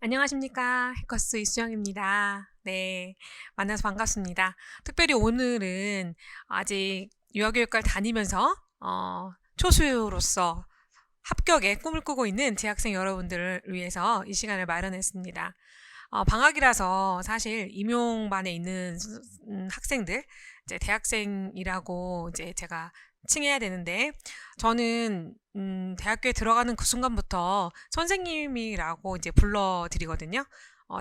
안녕하십니까. 해커스 이수영입니다. 네, 만나서 반갑습니다. 특별히 오늘은 아직 유아교육과를 다니면서 초수로서 합격의 꿈을 꾸고 있는 재학생 여러분들을 위해서 이 시간을 마련했습니다. 방학이라서 사실 임용반에 있는 학생들, 이제 대학생이라고 이제 제가 칭해야 되는데, 저는 대학교에 들어가는 그 순간부터 선생님이라고 이제 불러드리거든요.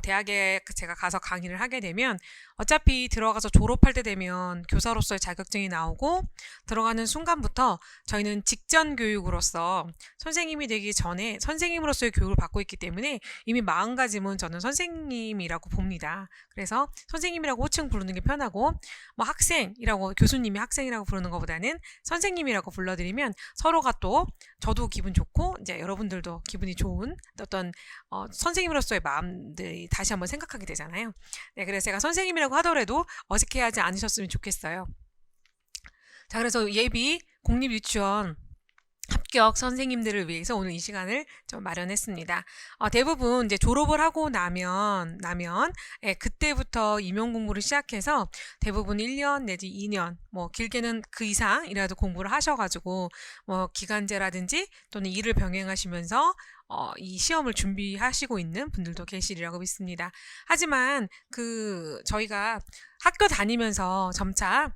대학에 제가 가서 강의를 하게 되면 어차피 들어가서 졸업할 때 되면 교사로서의 자격증이 나오고, 들어가는 순간부터 저희는 직전 교육으로서 선생님이 되기 전에 선생님으로서의 교육을 받고 있기 때문에 이미 마음가짐은 저는 선생님이라고 봅니다. 그래서 선생님이라고 호칭 부르는 게 편하고, 뭐 학생이라고, 교수님이 학생이라고 부르는 것보다는 선생님이라고 불러드리면 서로가 또 저도 기분 좋고 이제 여러분들도 기분이 좋은 어떤 선생님으로서의 마음들이 다시 한번 생각하게 되잖아요. 네, 그래서 제가 선생님이라고 하더라도 어색해하지 않으셨으면 좋겠어요. 자, 그래서 예비 공립유치원 합격 선생님들을 위해서 오늘 이 시간을 좀 마련했습니다. 대부분 이제 졸업을 하고 나면 그때부터 임용 공부를 시작해서 대부분 1년 내지 2년, 뭐 길게는 그 이상이라도 공부를 하셔가지고 뭐 기간제라든지 또는 일을 병행하시면서 이 시험을 준비하시고 있는 분들도 계시리라고 믿습니다. 하지만 저희가 학교 다니면서 점차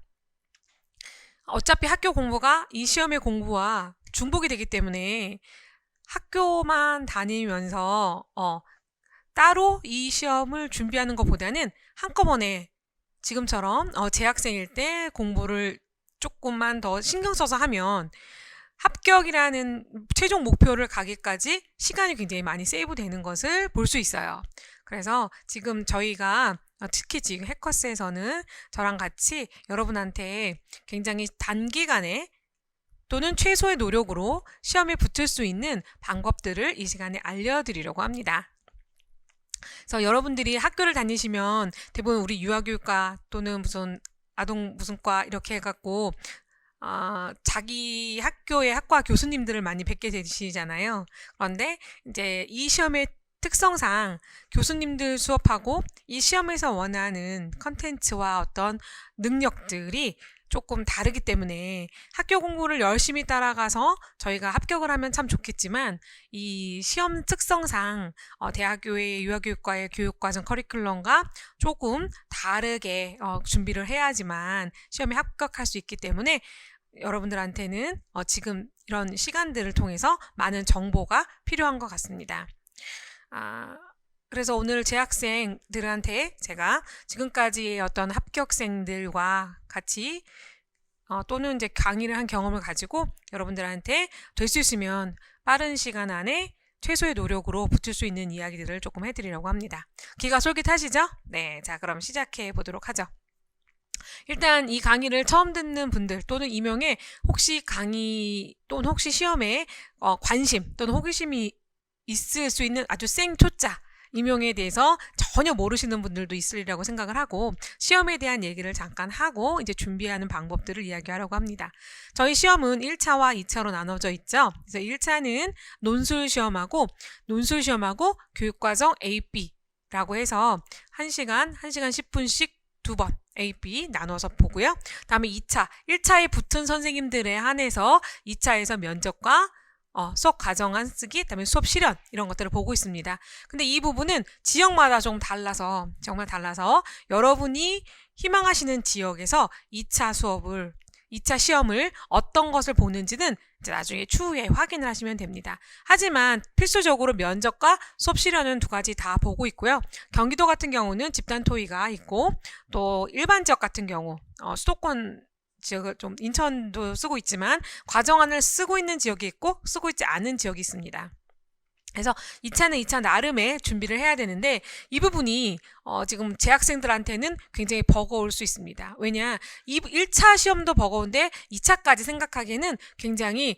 어차피 학교 공부가 이 시험의 공부와 중복이 되기 때문에 학교만 다니면서 따로 이 시험을 준비하는 것보다는 한꺼번에 지금처럼 재학생일 때 공부를 조금만 더 신경 써서 하면 합격이라는 최종 목표를 가기까지 시간이 굉장히 많이 세이브 되는 것을 볼 수 있어요. 그래서 지금 저희가 특히 지금 해커스에서는 저랑 같이 여러분한테 굉장히 단기간에 또는 최소의 노력으로 시험에 붙을 수 있는 방법들을 이 시간에 알려드리려고 합니다. 그래서 여러분들이 학교를 다니시면 대부분 우리 유아교육과 또는 무슨 아동 무슨 과 이렇게 해갖고 자기 학교의 학과 교수님들을 많이 뵙게 되시잖아요. 그런데 이제 이 시험의 특성상 교수님들 수업하고 이 시험에서 원하는 컨텐츠와 어떤 능력들이 조금 다르기 때문에 학교 공부를 열심히 따라가서 저희가 합격을 하면 참 좋겠지만, 이 시험 특성상 대학교의 유아교육과의 교육과정 커리큘럼과 조금 다르게 준비를 해야지만 시험에 합격할 수 있기 때문에 여러분들한테는 지금 이런 시간들을 통해서 많은 정보가 필요한 것 같습니다. 그래서 오늘 재학생들한테 제가 지금까지의 어떤 합격생들과 같이 또는 이제 강의를 한 경험을 가지고 여러분들한테 될 수 있으면 빠른 시간 안에 최소의 노력으로 붙을 수 있는 이야기들을 조금 해드리려고 합니다. 귀가 솔깃하시죠? 네, 자 그럼 시작해 보도록 하죠. 일단 이 강의를 처음 듣는 분들 또는 임용에 혹시 강의 또는 혹시 시험에 관심 또는 호기심이 있을 수 있는 아주 생초짜 임용에 대해서 전혀 모르시는 분들도 있으리라고 생각을 하고, 시험에 대한 얘기를 잠깐 하고 이제 준비하는 방법들을 이야기하려고 합니다. 저희 시험은 1차와 2차로 나눠져 있죠. 그래서 1차는 논술 시험하고 교육과정 A, B라고 해서 1시간 10분씩 2번 A, B 나눠서 보고요. 다음에 2차, 1차에 붙은 선생님들에 한해서 2차에서 면접과 수업 과정 안 쓰기, 그다음에 수업 실현 이런 것들을 보고 있습니다. 근데 이 부분은 지역마다 좀 달라서 정말 달라서 여러분이 희망하시는 지역에서 2차 시험을 어떤 것을 보는지는 이제 나중에 추후에 확인을 하시면 됩니다. 하지만 필수적으로 면접과 수업 실현은 두 가지 다 보고 있고요. 경기도 같은 경우는 집단 토의가 있고, 또 일반 지역 같은 경우 수도권 지역을 좀 인천도 쓰고 있지만 과정안을 쓰고 있는 지역이 있고 쓰고 있지 않은 지역이 있습니다. 그래서 2차는 2차 나름의 준비를 해야 되는데, 이 부분이 지금 재학생들한테는 굉장히 버거울 수 있습니다. 왜냐, 1차 시험도 버거운데 2차까지 생각하기에는 굉장히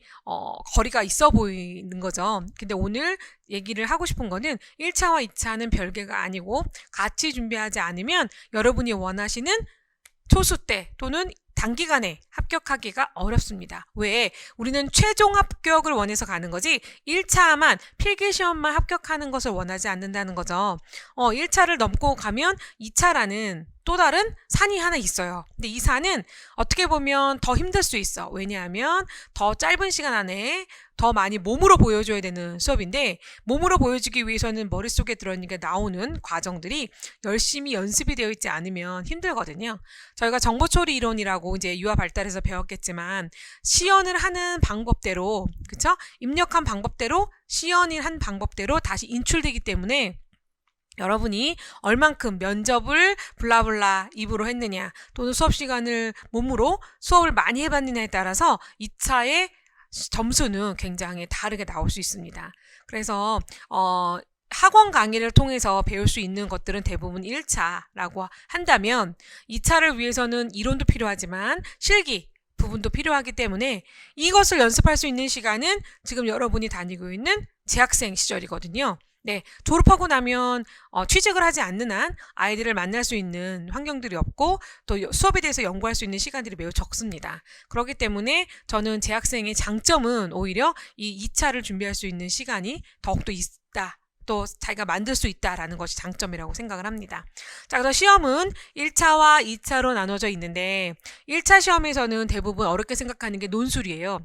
거리가 있어 보이는 거죠. 근데 오늘 얘기를 하고 싶은 거는 1차와 2차는 별개가 아니고 같이 준비하지 않으면 여러분이 원하시는 초수 때 또는 단기간에 합격하기가 어렵습니다. 왜? 우리는 최종 합격을 원해서 가는 거지 1차만 필기시험만 합격하는 것을 원하지 않는다는 거죠. 1차를 넘고 가면 2차라는 또 다른 산이 하나 있어요. 근데 이 산은 어떻게 보면 더 힘들 수 있어. 왜냐하면 더 짧은 시간 안에 더 많이 몸으로 보여줘야 되는 수업인데 몸으로 보여주기 위해서는 머릿속에 들어있는 게 나오는 과정들이 열심히 연습이 되어 있지 않으면 힘들거든요. 저희가 정보처리 이론이라고 이제 유아 발달에서 배웠겠지만 시연을 하는 방법대로 그쵸? 입력한 방법대로 시연을 한 방법대로 다시 인출되기 때문에 여러분이 얼만큼 면접을 블라블라 입으로 했느냐 또는 수업 시간을 몸으로 수업을 많이 해봤느냐에 따라서 2차의 점수는 굉장히 다르게 나올 수 있습니다. 그래서 학원 강의를 통해서 배울 수 있는 것들은 대부분 1차라고 한다면 2차를 위해서는 이론도 필요하지만 실기 부분도 필요하기 때문에 이것을 연습할 수 있는 시간은 지금 여러분이 다니고 있는 재학생 시절이거든요. 네, 졸업하고 나면 취직을 하지 않는 한 아이들을 만날 수 있는 환경들이 없고 또 수업에 대해서 연구할 수 있는 시간들이 매우 적습니다. 그렇기 때문에 저는 재학생의 장점은 오히려 이 2차를 준비할 수 있는 시간이 더욱더 있다. 또 자기가 만들 수 있다라는 것이 장점이라고 생각을 합니다. 자, 그래서 시험은 1차와 2차로 나눠져 있는데 1차 시험에서는 대부분 어렵게 생각하는 게 논술이에요.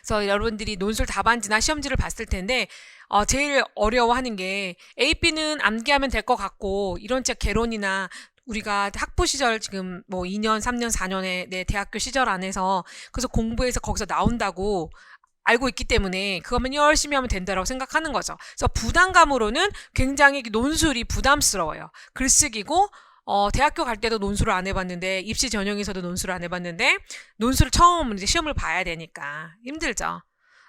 그래서 여러분들이 논술 답안지나 시험지를 봤을 텐데 제일 어려워하는 게 AP는 암기하면 될 것 같고 이론책 개론이나 우리가 학부 시절 지금 뭐 2년, 3년, 4년의 내 대학교 시절 안에서 그래서 공부해서 거기서 나온다고 알고 있기 때문에 그거만 열심히 하면 된다라고 생각하는 거죠. 그래서 부담감으로는 굉장히 논술이 부담스러워요. 글쓰기고 대학교 갈 때도 논술을 안 해봤는데 입시 전형에서도 논술을 안 해봤는데 논술을 처음 이제 시험을 봐야 되니까 힘들죠.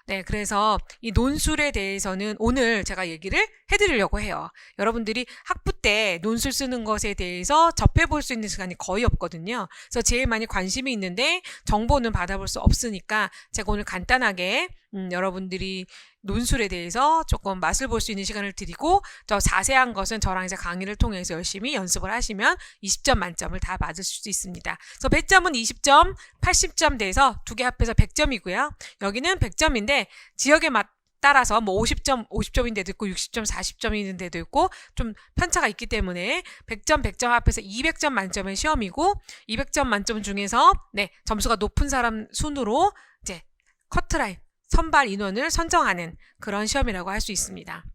네, 그래서 이 논술에 대해서는 오늘 제가 얘기를 해드리려고 해요. 여러분들이 학부 때 논술 쓰는 것에 대해서 접해볼 수 있는 시간이 거의 없거든요. 그래서 제일 많이 관심이 있는데 정보는 받아볼 수 없으니까 제가 오늘 간단하게 여러분들이 논술에 대해서 조금 맛을 볼 수 있는 시간을 드리고 더 자세한 것은 저랑 이제 강의를 통해서 열심히 연습을 하시면 20점 만점을 다 맞을 수 있습니다. 그래서 배점은 20점, 80점 돼서 두 개 합해서 100점이고요. 여기는 100점인데 지역에 따라서 뭐 50점인 데도 있고 60점, 40점인 데도 있고 좀 편차가 있기 때문에 100점, 100점 합해서 200점 만점의 시험이고 200점 만점 중에서 네, 점수가 높은 사람 순으로 이제 커트라인 선발 인원을 선정하는 그런 시험이라고 할 수 있습니다.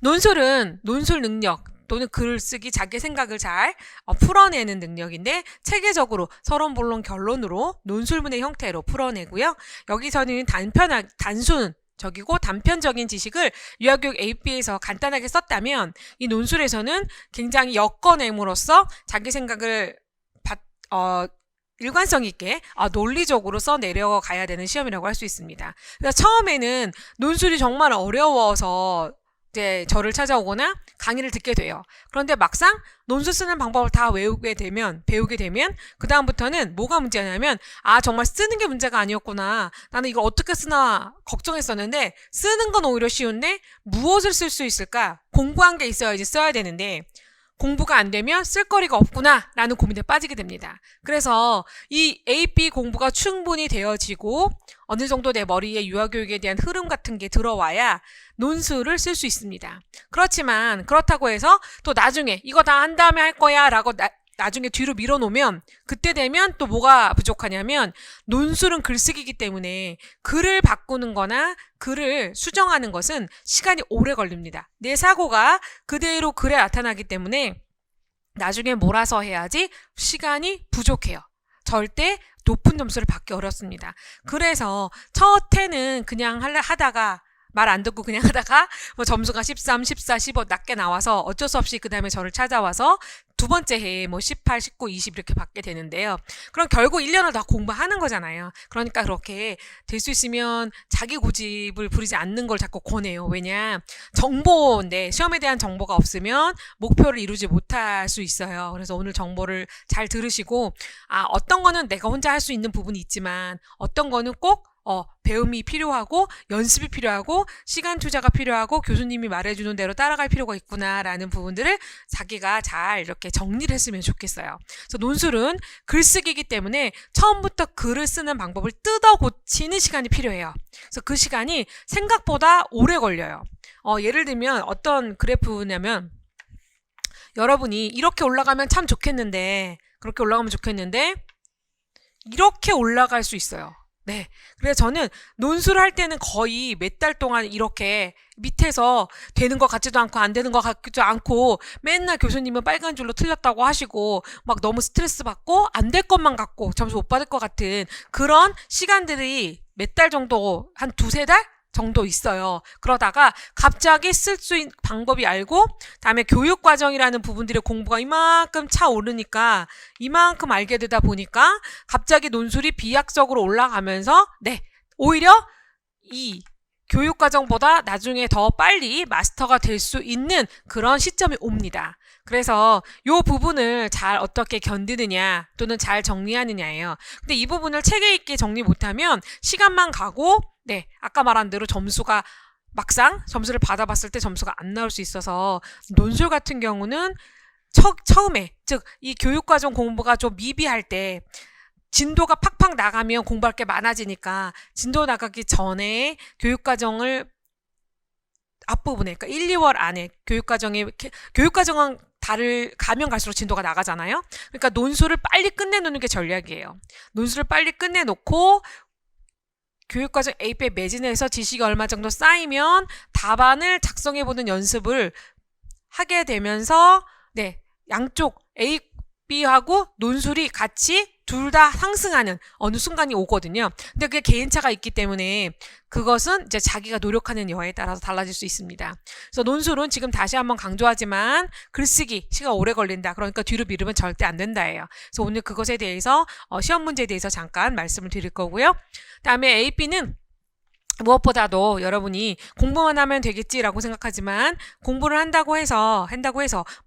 논술은 논술 능력 또는 글쓰기 자기 생각을 잘 풀어내는 능력인데 체계적으로 서론, 본론, 결론으로 논술문의 형태로 풀어내고요. 여기서는 단편적인 지식을 유아교육 AP에서 간단하게 썼다면 이 논술에서는 굉장히 엮어냄으로써 자기 생각을 일관성 있게 논리적으로 써내려가야 되는 시험이라고 할 수 있습니다. 그래서 처음에는 논술이 정말 어려워서 이제 저를 찾아오거나 강의를 듣게 돼요. 그런데 막상 논술 쓰는 방법을 다 배우게 되면 그 다음부터는 뭐가 문제냐면 정말 쓰는 게 문제가 아니었구나. 나는 이걸 어떻게 쓰나 걱정했었는데 쓰는 건 오히려 쉬운데 무엇을 쓸 수 있을까? 공부한 게 있어야지 써야 되는데 공부가 안 되면 쓸거리가 없구나 라는 고민에 빠지게 됩니다. 그래서 이 AP 공부가 충분히 되어지고 어느 정도 내 머리에 유아교육에 대한 흐름 같은 게 들어와야 논술을 쓸 수 있습니다. 그렇지만 그렇다고 해서 또 나중에 이거 다 한 다음에 할 거야 라고 나중에 뒤로 밀어놓으면 그때 되면 또 뭐가 부족하냐면 논술은 글쓰기이기 때문에 글을 바꾸는 거나 글을 수정하는 것은 시간이 오래 걸립니다. 내 사고가 그대로 글에 나타나기 때문에 나중에 몰아서 해야지 시간이 부족해요. 절대 높은 점수를 받기 어렵습니다. 그래서 첫 해는 그냥 하다가 말 안 듣고 그냥 하다가 뭐 점수가 13, 14, 15 낮게 나와서 어쩔 수 없이 그 다음에 저를 찾아와서 두 번째 해에 뭐 18, 19, 20 이렇게 받게 되는데요. 그럼 결국 1년을 더 공부하는 거잖아요. 그러니까 그렇게 될 수 있으면 자기 고집을 부리지 않는 걸 자꾸 권해요. 왜냐? 정보인데 시험에 대한 정보가 없으면 목표를 이루지 못할 수 있어요. 그래서 오늘 정보를 잘 들으시고 어떤 거는 내가 혼자 할 수 있는 부분이 있지만 어떤 거는 꼭 배움이 필요하고 연습이 필요하고 시간 투자가 필요하고 교수님이 말해주는 대로 따라갈 필요가 있구나라는 부분들을 자기가 잘 이렇게 정리를 했으면 좋겠어요. 그래서 논술은 글쓰기이기 때문에 처음부터 글을 쓰는 방법을 뜯어 고치는 시간이 필요해요. 그래서 그 시간이 생각보다 오래 걸려요. 예를 들면 어떤 그래프냐면 여러분이 이렇게 올라가면 참 좋겠는데 그렇게 올라가면 좋겠는데 이렇게 올라갈 수 있어요. 네. 그래서 저는 논술을 할 때는 거의 몇 달 동안 이렇게 밑에서 되는 것 같지도 않고 안 되는 것 같지도 않고 맨날 교수님은 빨간 줄로 틀렸다고 하시고 막 너무 스트레스 받고 안 될 것만 같고 점수 못 받을 것 같은 그런 시간들이 몇 달 정도, 한 두세 달 정도 있어요. 그러다가 갑자기 쓸 수 있는 방법이 알고 다음에 교육과정이라는 부분들의 공부가 이만큼 차오르니까 이만큼 알게 되다 보니까 갑자기 논술이 비약적으로 올라가면서 오히려 이 교육과정보다 나중에 더 빨리 마스터가 될 수 있는 그런 시점이 옵니다. 그래서 이 부분을 잘 어떻게 견디느냐 또는 잘 정리하느냐예요. 근데 이 부분을 체계 있게 정리 못하면 시간만 가고 아까 말한 대로 점수가 막상 점수를 받아봤을 때 점수가 안 나올 수 있어서 논술 같은 경우는 처음에 즉 이 교육과정 공부가 좀 미비할 때 진도가 팍팍 나가면 공부할 게 많아지니까 진도 나가기 전에 교육과정을 앞부분에 그러니까 1, 2월 안에 교육과정은 가면 갈수록 진도가 나가잖아요. 그러니까 논술을 빨리 끝내놓는 게 전략이에요. 논술을 빨리 끝내놓고 교육과정 A배 매진해서 지식이 얼마 정도 쌓이면 답안을 작성해보는 연습을 하게 되면서 양쪽 A, B하고 논술이 같이 둘 다 상승하는 어느 순간이 오거든요. 근데 그게 개인차가 있기 때문에 그것은 이제 자기가 노력하는 여하에 따라서 달라질 수 있습니다. 그래서 논술은 지금 다시 한번 강조하지만 글쓰기 시간 오래 걸린다. 그러니까 뒤로 미루면 절대 안 된다예요. 그래서 오늘 그것에 대해서 시험 문제에 대해서 잠깐 말씀을 드릴 거고요. 다음에 A, B는 무엇보다도 여러분이 공부만 하면 되겠지라고 생각하지만 공부를 한다고 해서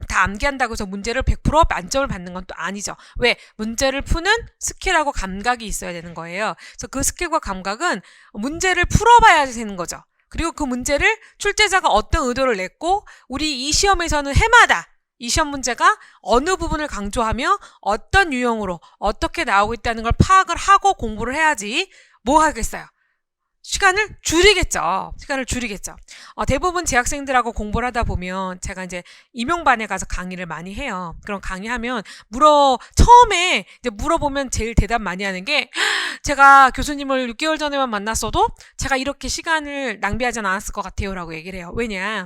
다 암기한다고 해서 문제를 100% 만점을 받는 건 또 아니죠. 왜? 문제를 푸는 스킬하고 감각이 있어야 되는 거예요. 그래서 그 스킬과 감각은 문제를 풀어봐야 되는 거죠. 그리고 그 문제를 출제자가 어떤 의도를 냈고 우리 이 시험에서는 해마다 이 시험 문제가 어느 부분을 강조하며 어떤 유형으로 어떻게 나오고 있다는 걸 파악을 하고 공부를 해야지 뭐 하겠어요? 시간을 줄이겠죠. 대부분 재학생들하고 공부를 하다 보면 제가 이제 임용반에 가서 강의를 많이 해요. 그럼 강의하면 처음에 이제 물어보면 제일 대답 많이 하는 게 제가 교수님을 6개월 전에만 만났어도 제가 이렇게 시간을 낭비하진 않았을 것 같아요 라고 얘기를 해요. 왜냐?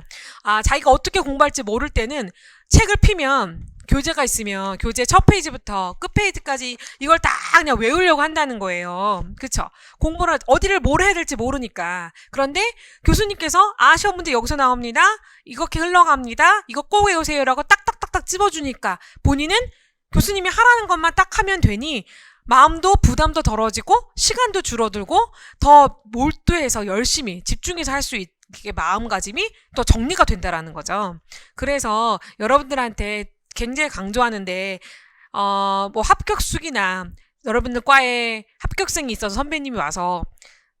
자기가 어떻게 공부할지 모를 때는 책을 피면 교재가 있으면 교재 첫 페이지부터 끝 페이지까지 이걸 다 그냥 외우려고 한다는 거예요. 그쵸? 공부를 어디를 뭘 해야 될지 모르니까. 그런데 교수님께서 시험 문제 여기서 나옵니다. 이렇게 흘러갑니다. 이거 꼭 외우세요라고 딱딱딱딱 찝어주니까 본인은 교수님이 하라는 것만 딱 하면 되니 마음도 부담도 덜어지고 시간도 줄어들고 더 몰두해서 열심히 집중해서 할 수 있게 마음가짐이 또 정리가 된다라는 거죠. 그래서 여러분들한테 굉장히 강조하는데 뭐 합격수기나 여러분들 과에 합격생이 있어서 선배님이 와서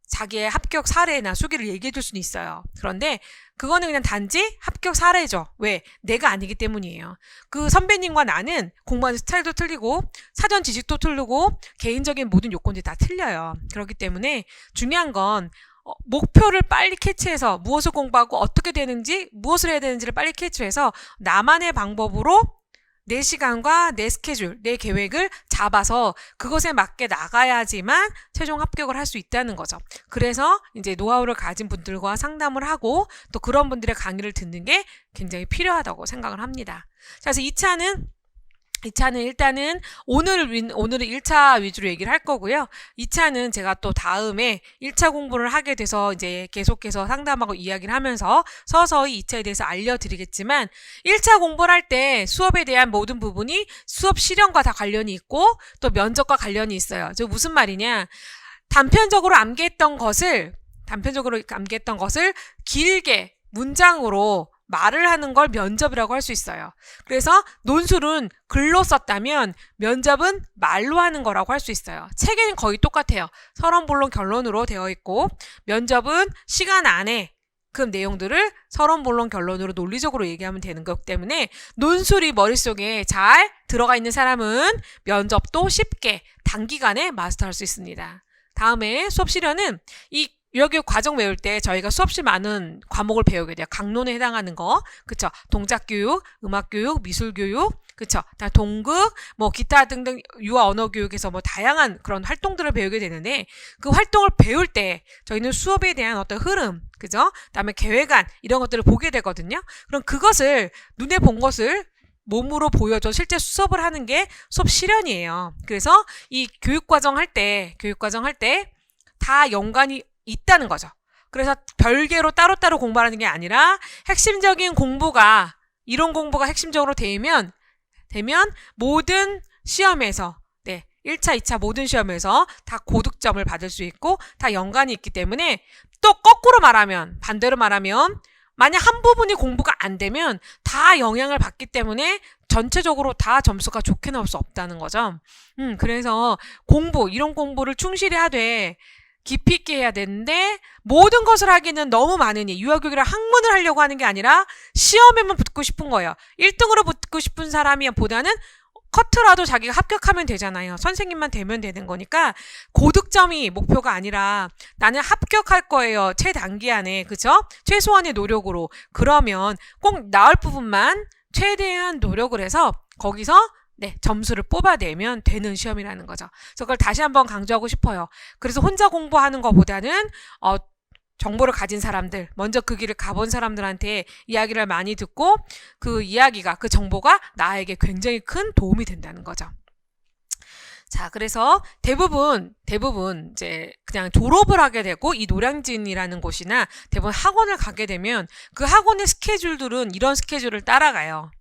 자기의 합격 사례나 수기를 얘기해 줄 수는 있어요. 그런데 그거는 그냥 단지 합격 사례죠. 왜? 내가 아니기 때문이에요. 그 선배님과 나는 공부하는 스타일도 틀리고 사전 지식도 틀리고 개인적인 모든 요건들이 다 틀려요. 그렇기 때문에 중요한 건 목표를 빨리 캐치해서 무엇을 공부하고 어떻게 되는지 무엇을 해야 되는지를 빨리 캐치해서 나만의 방법으로 내 시간과 내 스케줄, 내 계획을 잡아서 그것에 맞게 나가야지만 최종 합격을 할 수 있다는 거죠. 그래서 이제 노하우를 가진 분들과 상담을 하고 또 그런 분들의 강의를 듣는 게 굉장히 필요하다고 생각을 합니다. 자, 그래서 2차는 일단은 오늘은 1차 위주로 얘기를 할 거고요. 2차는 제가 또 다음에 1차 공부를 하게 돼서 이제 계속해서 상담하고 이야기를 하면서 서서히 2차에 대해서 알려드리겠지만 1차 공부를 할 때 수업에 대한 모든 부분이 수업 실현과 다 관련이 있고 또 면접과 관련이 있어요. 저 무슨 말이냐? 단편적으로 암기했던 것을 길게 문장으로 말을 하는 걸 면접이라고 할 수 있어요. 그래서 논술은 글로 썼다면 면접은 말로 하는 거라고 할 수 있어요. 책에는 거의 똑같아요. 서론, 본론, 결론으로 되어 있고 면접은 시간 안에 그 내용들을 서론, 본론, 결론으로 논리적으로 얘기하면 되는 거기 때문에 논술이 머릿속에 잘 들어가 있는 사람은 면접도 쉽게 단기간에 마스터할 수 있습니다. 다음에 수업 실현은 이 유아교육 과정 배울 때 저희가 수없이 많은 과목을 배우게 돼요. 강론에 해당하는 거, 그쵸? 동작교육, 음악교육, 미술교육, 그쵸? 동극, 뭐 기타 등등 유아 언어교육에서 뭐 다양한 그런 활동들을 배우게 되는데 그 활동을 배울 때 저희는 수업에 대한 어떤 흐름, 그죠? 그다음에 계획안 이런 것들을 보게 되거든요. 그럼 그것을 눈에 본 것을 몸으로 보여줘 실제 수업을 하는 게 수업 실현이에요. 그래서 이 교육과정 할 때 다 연관이 있다는 거죠. 그래서 별개로 따로따로 공부하는 게 아니라 핵심적인 공부가 이론 공부가 핵심적으로 되면 모든 시험에서 1차, 2차 모든 시험에서 다 고득점을 받을 수 있고 다 연관이 있기 때문에 또 거꾸로 말하면 반대로 말하면 만약 한 부분이 공부가 안 되면 다 영향을 받기 때문에 전체적으로 다 점수가 좋게 나올 수 없다는 거죠. 그래서 이론 공부를 충실히 하되 깊이 있게 해야 되는데 모든 것을 하기는 너무 많으니 유아교육이라 학문을 하려고 하는 게 아니라 시험에만 붙고 싶은 거예요. 1등으로 붙고 싶은 사람이 보다는 커트라도 자기가 합격하면 되잖아요. 선생님만 되면 되는 거니까 고득점이 목표가 아니라 나는 합격할 거예요. 최단기안에, 그죠? 최소한의 노력으로. 그러면 꼭 나을 부분만 최대한 노력을 해서 거기서 점수를 뽑아내면 되는 시험이라는 거죠. 그래서 그걸 다시 한번 강조하고 싶어요. 그래서 혼자 공부하는 것보다는 정보를 가진 사람들, 먼저 그 길을 가본 사람들한테 이야기를 많이 듣고 그 이야기가, 그 정보가 나에게 굉장히 큰 도움이 된다는 거죠. 자, 그래서 대부분 이제 그냥 졸업을 하게 되고 이 노량진이라는 곳이나 대부분 학원을 가게 되면 그 학원의 스케줄들은 이런 스케줄을 따라가요.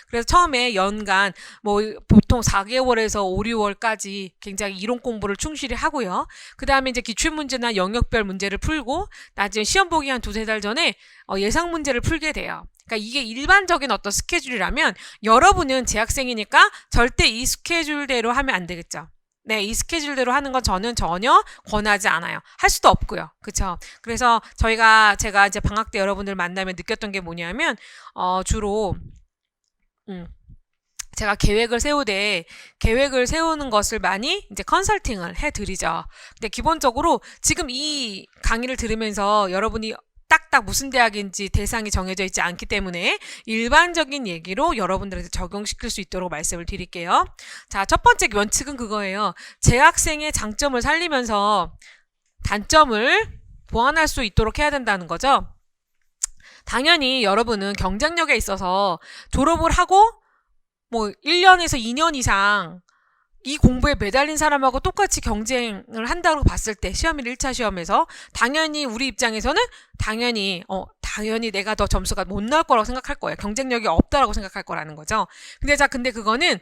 그래서 처음에 연간 뭐 보통 4개월에서 5, 6월까지 굉장히 이론 공부를 충실히 하고요. 그 다음에 이제 기출문제나 영역별 문제를 풀고 나중에 시험 보기 한 2-3달 전에 예상 문제를 풀게 돼요. 그러니까 이게 일반적인 어떤 스케줄이라면 여러분은 재학생이니까 절대 이 스케줄대로 하면 안 되겠죠. 이 스케줄대로 하는 건 저는 전혀 권하지 않아요. 할 수도 없고요. 그쵸? 그래서 제가 이제 방학 때 여러분들 만나면 느꼈던 게 뭐냐면, 주로, 제가 계획을 세우는 것을 많이 이제 컨설팅을 해드리죠. 근데 기본적으로 지금 이 강의를 들으면서 여러분이 딱딱 무슨 대학인지 대상이 정해져 있지 않기 때문에 일반적인 얘기로 여러분들한테 적용시킬 수 있도록 말씀을 드릴게요. 자, 첫 번째 원칙은 그거예요. 재학생의 장점을 살리면서 단점을 보완할 수 있도록 해야 된다는 거죠. 당연히 여러분은 경쟁력에 있어서 졸업을 하고 뭐 1년에서 2년 이상 이 공부에 매달린 사람하고 똑같이 경쟁을 한다고 봤을 때 시험일 1차 시험에서 당연히 우리 입장에서는 당연히 내가 더 점수가 못 나올 거라고 생각할 거예요. 경쟁력이 없다라고 생각할 거라는 거죠. 근데 그거는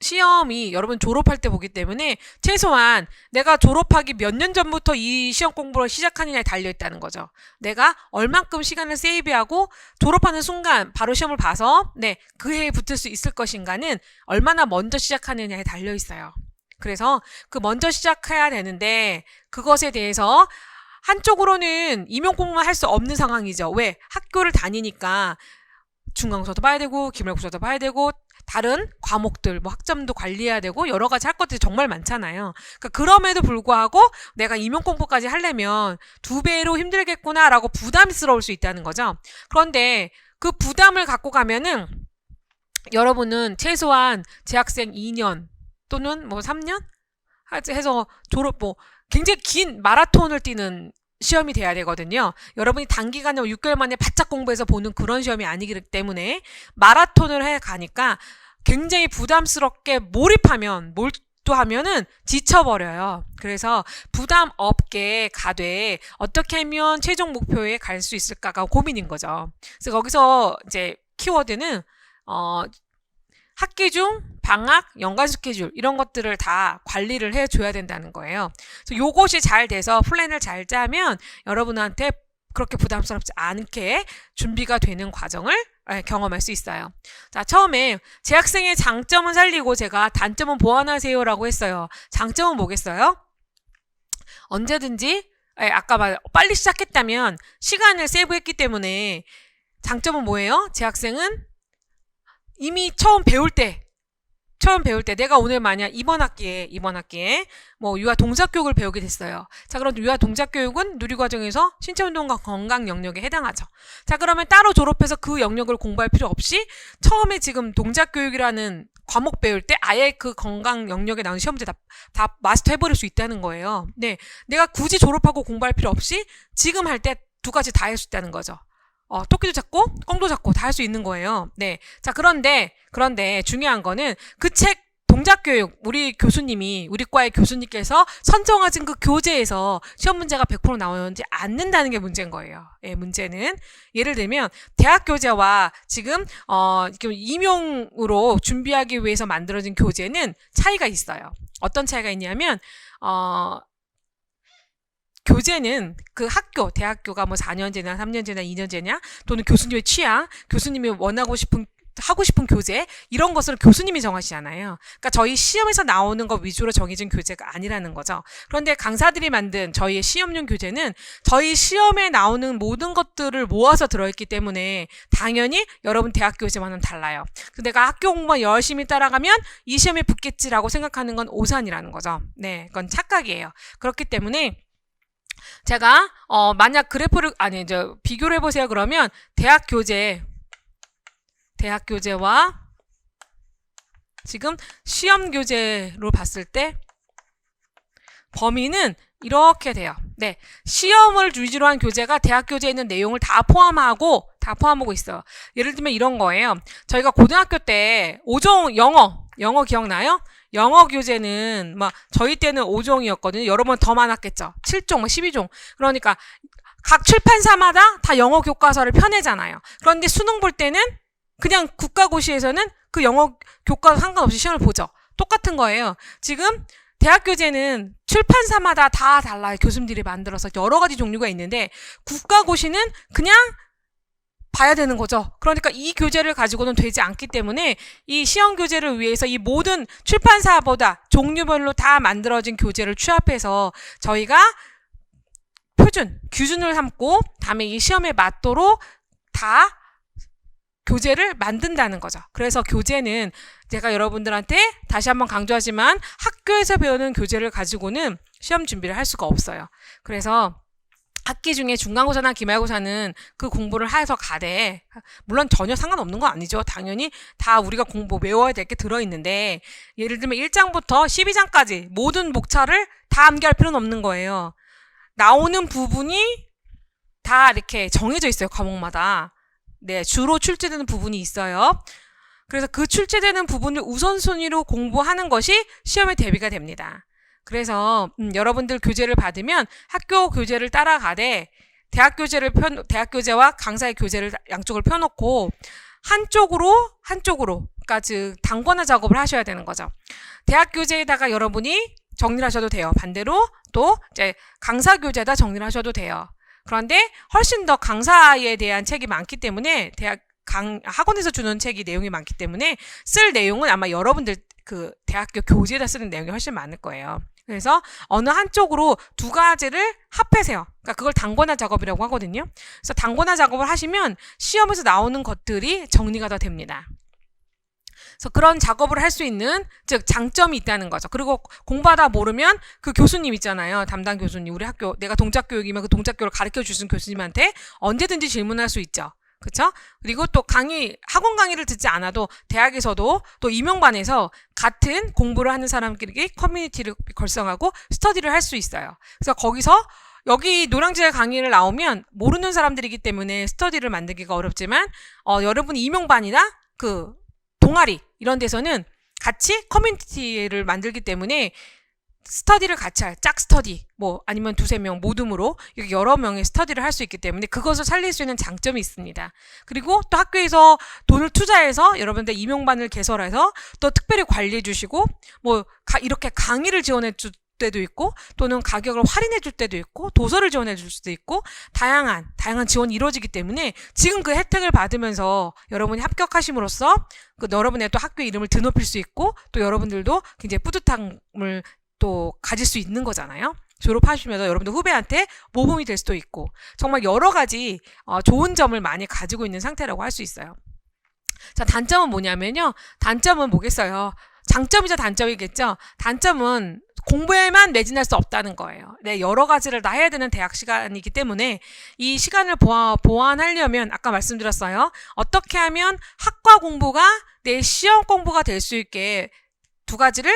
시험이 여러분 졸업할 때 보기 때문에 최소한 내가 졸업하기 몇 년 전부터 이 시험 공부를 시작하느냐에 달려있다는 거죠. 내가 얼만큼 시간을 세이브하고 졸업하는 순간 바로 시험을 봐서 그 해에 붙을 수 있을 것인가는 얼마나 먼저 시작하느냐에 달려있어요. 그래서 그 먼저 시작해야 되는데 그것에 대해서 한쪽으로는 임용 공부만 할 수 없는 상황이죠. 왜? 학교를 다니니까 중간고사도 봐야 되고 기말고사도 봐야 되고 다른 과목들, 뭐 학점도 관리해야 되고 여러 가지 할 것들이 정말 많잖아요. 그러니까 그럼에도 불구하고 내가 임용 공부까지 하려면 2배로 힘들겠구나라고 부담스러울 수 있다는 거죠. 그런데 그 부담을 갖고 가면은 여러분은 최소한 재학생 2년 또는 뭐 3년 해서 졸업 굉장히 긴 마라톤을 뛰는 시험이 돼야 되거든요. 여러분이 단기간에 6개월 만에 바짝 공부해서 보는 그런 시험이 아니기 때문에 마라톤을 해 가니까 굉장히 부담스럽게 몰두하면은 지쳐버려요. 그래서 부담 없게 가되 어떻게 하면 최종 목표에 갈 수 있을까가 고민인 거죠. 그래서 거기서 이제 키워드는 학기 중 방학, 연간 스케줄 이런 것들을 다 관리를 해줘야 된다는 거예요. 그래서 요것이 잘 돼서 플랜을 잘 짜면 여러분한테 그렇게 부담스럽지 않게 준비가 되는 과정을 경험할 수 있어요. 자, 처음에 재학생의 장점은 살리고 제가 단점은 보완하세요라고 했어요. 장점은 뭐겠어요? 언제든지 아까 빨리 시작했다면 시간을 세이브했기 때문에 장점은 뭐예요? 재학생은 이미 처음 배울 때 내가 오늘 만약 이번 학기에 뭐 유아 동작 교육을 배우게 됐어요. 자, 그럼 유아 동작 교육은 누리과정에서 신체 운동과 건강 영역에 해당하죠. 자, 그러면 따로 졸업해서 그 영역을 공부할 필요 없이 처음에 지금 동작 교육이라는 과목 배울 때 아예 그 건강 영역에 나오는 시험제 다 마스터 해버릴 수 있다는 거예요. 네, 내가 굳이 졸업하고 공부할 필요 없이 지금 할 때 두 가지 다 할 수 있다는 거죠. 토끼도 잡고 꽁도 잡고 다 할 수 있는 거예요. 네. 자, 그런데 중요한 거는 그 책 동작교육 우리 과의 교수님께서 선정하신 그 교재에서 시험 문제가 100% 나오지 않는다는 게 문제인 거예요. 예, 문제는 예를 들면 대학 교재와 지금 임용으로 준비하기 위해서 만들어진 교재는 차이가 있어요. 어떤 차이가 있냐면 교재는 그 대학교가 뭐 4년제나 3년제나 2년제냐, 또는 교수님의 취향, 교수님이 하고 싶은 교재, 이런 것을 교수님이 정하시잖아요. 그러니까 저희 시험에서 나오는 것 위주로 정해진 교재가 아니라는 거죠. 그런데 강사들이 만든 저희의 시험용 교재는 저희 시험에 나오는 모든 것들을 모아서 들어있기 때문에 당연히 여러분 대학 교재와는 달라요. 내가 학교 공부만 열심히 따라가면 이 시험에 붙겠지라고 생각하는 건 오산이라는 거죠. 네, 그건 착각이에요. 그렇기 때문에 제가 만약 비교를 해보세요. 그러면 대학 교재와 지금 시험 교재로 봤을 때 범위는 이렇게 돼요. 네, 시험을 위주로 한 교재가 대학 교재에 있는 내용을 다 포함하고 있어요. 예를 들면 이런 거예요. 저희가 고등학교 때 5종 영어 기억나요? 영어 교재는 저희 때는 5종이었거든요. 여러분 더 많았겠죠. 7종, 12종. 그러니까 각 출판사마다 다 영어 교과서를 펴내잖아요. 그런데 수능 볼 때는 그냥 국가고시에서는 그 영어 교과서 상관없이 시험을 보죠. 똑같은 거예요. 지금 대학 교재는 출판사마다 다 달라요. 교수님들이 만들어서 여러 가지 종류가 있는데 국가고시는 그냥 봐야 되는 거죠. 그러니까 이 교재를 가지고는 되지 않기 때문에 이 시험 교재를 위해서 이 모든 출판사보다 종류별로 다 만들어진 교재를 취합해서 저희가 기준을 삼고 다음에 이 시험에 맞도록 다 교재를 만든다는 거죠. 그래서 교재는 제가 여러분들한테 다시 한번 강조하지만 학교에서 배우는 교재를 가지고는 시험 준비를 할 수가 없어요. 그래서 학기 중에 중간고사나 기말고사는 그 공부를 해서 가되, 물론 전혀 상관없는 건 아니죠. 당연히 다 우리가 외워야 될 게 들어있는데, 예를 들면 1장부터 12장까지 모든 목차를 다 암기할 필요는 없는 거예요. 나오는 부분이 다 이렇게 정해져 있어요. 과목마다. 네, 주로 출제되는 부분이 있어요. 그래서 그 출제되는 부분을 우선순위로 공부하는 것이 시험에 대비가 됩니다. 그래서 여러분들 교재를 받으면 학교 교재를 따라가되 대학 교재와 강사의 교재를 양쪽을 펴놓고 한쪽으로 그러니까 즉 단권화 작업을 하셔야 되는 거죠. 대학 교재에다가 여러분이 정리를 하셔도 돼요. 반대로 또 이제 강사 교재에다 정리를 하셔도 돼요. 그런데 훨씬 더 강사에 대한 책이 많기 때문에 학원에서 주는 책이 내용이 많기 때문에 쓸 내용은 아마 여러분들 그 대학교 교재에다 쓰는 내용이 훨씬 많을 거예요. 그래서 어느 한쪽으로 두 가지를 합해세요. 그러니까 그걸 단권화 작업이라고 하거든요. 그래서 단권화 작업을 하시면 시험에서 나오는 것들이 정리가 다 됩니다. 그래서 그런 작업을 할 수 있는, 즉 장점이 있다는 거죠. 그리고 공부하다 모르면 그 교수님 있잖아요. 담당 교수님, 우리 학교 내가 동작교육이면 그 동작교육을 가르쳐 주신 교수님한테 언제든지 질문할 수 있죠. 그렇죠? 그리고 또 학원 강의를 듣지 않아도 대학에서도 또 임용반에서 같은 공부를 하는 사람끼리 커뮤니티를 결성하고 스터디를 할 수 있어요. 그래서 거기서 여기 노량진에 강의를 나오면 모르는 사람들이기 때문에 스터디를 만들기가 어렵지만 여러분이 임용반이나 그 동아리 이런 데서는 같이 커뮤니티를 만들기 때문에 스터디를 같이 짝 스터디 아니면 두세 명 모둠으로 여러 명의 스터디를 할 수 있기 때문에 그것을 살릴 수 있는 장점이 있습니다. 그리고 또 학교에서 돈을 투자해서 여러분들 임용반을 개설해서 또 특별히 관리해 주시고 이렇게 강의를 지원해 줄 때도 있고 또는 가격을 할인해 줄 때도 있고 도서를 지원해 줄 수도 있고 다양한 지원이 이루어지기 때문에 지금 그 혜택을 받으면서 여러분이 합격하심으로써 여러분의 또 학교 이름을 드높일 수 있고 또 여러분들도 굉장히 뿌듯함을 또 가질 수 있는 거잖아요. 졸업하시면서 여러분들 후배한테 모범이 될 수도 있고 정말 여러 가지 좋은 점을 많이 가지고 있는 상태라고 할 수 있어요. 자, 단점은 뭐냐면요. 단점은 뭐겠어요? 장점이자 단점이겠죠. 단점은 공부에만 매진할 수 없다는 거예요. 네, 여러 가지를 다 해야 되는 대학 시간이기 때문에 이 시간을 보완하려면 아까 말씀드렸어요. 어떻게 하면 학과 공부가 내 시험 공부가 될 수 있게 두 가지를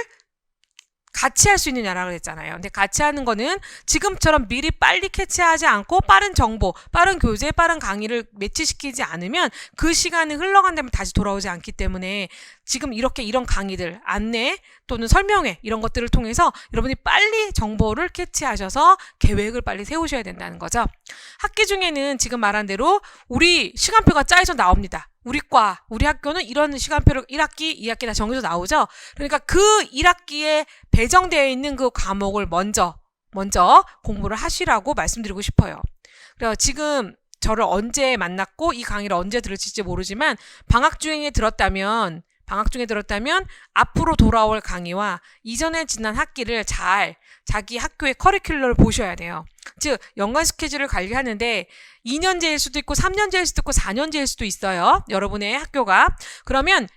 같이 할 수 있느냐라고 했잖아요. 근데 같이 하는 거는 지금처럼 미리 빨리 캐치하지 않고 빠른 정보, 빠른 교재, 빠른 강의를 매치시키지 않으면 그 시간이 흘러간다면 다시 돌아오지 않기 때문에 지금 이런 강의들, 안내 또는 설명회 이런 것들을 통해서 여러분이 빨리 정보를 캐치하셔서 계획을 빨리 세우셔야 된다는 거죠. 학기 중에는 지금 말한 대로 우리 시간표가 짜여서 나옵니다. 우리 학교는 이런 시간표를 1학기, 2학기 다 정해서 나오죠. 그러니까 그 1학기에 배정되어 있는 그 과목을 먼저 공부를 하시라고 말씀드리고 싶어요. 그래서 지금 저를 언제 만났고 이 강의를 언제 들으실지 모르지만 방학 중에 들었다면 앞으로 돌아올 강의와 이전에 지난 학기를 잘 자기 학교의 커리큘럼을 보셔야 돼요. 즉 연간 스케줄을 관리하는데 2년제일 수도 있고 3년제일 수도 있고 4년제일 수도 있어요. 여러분의 학교가. 그러면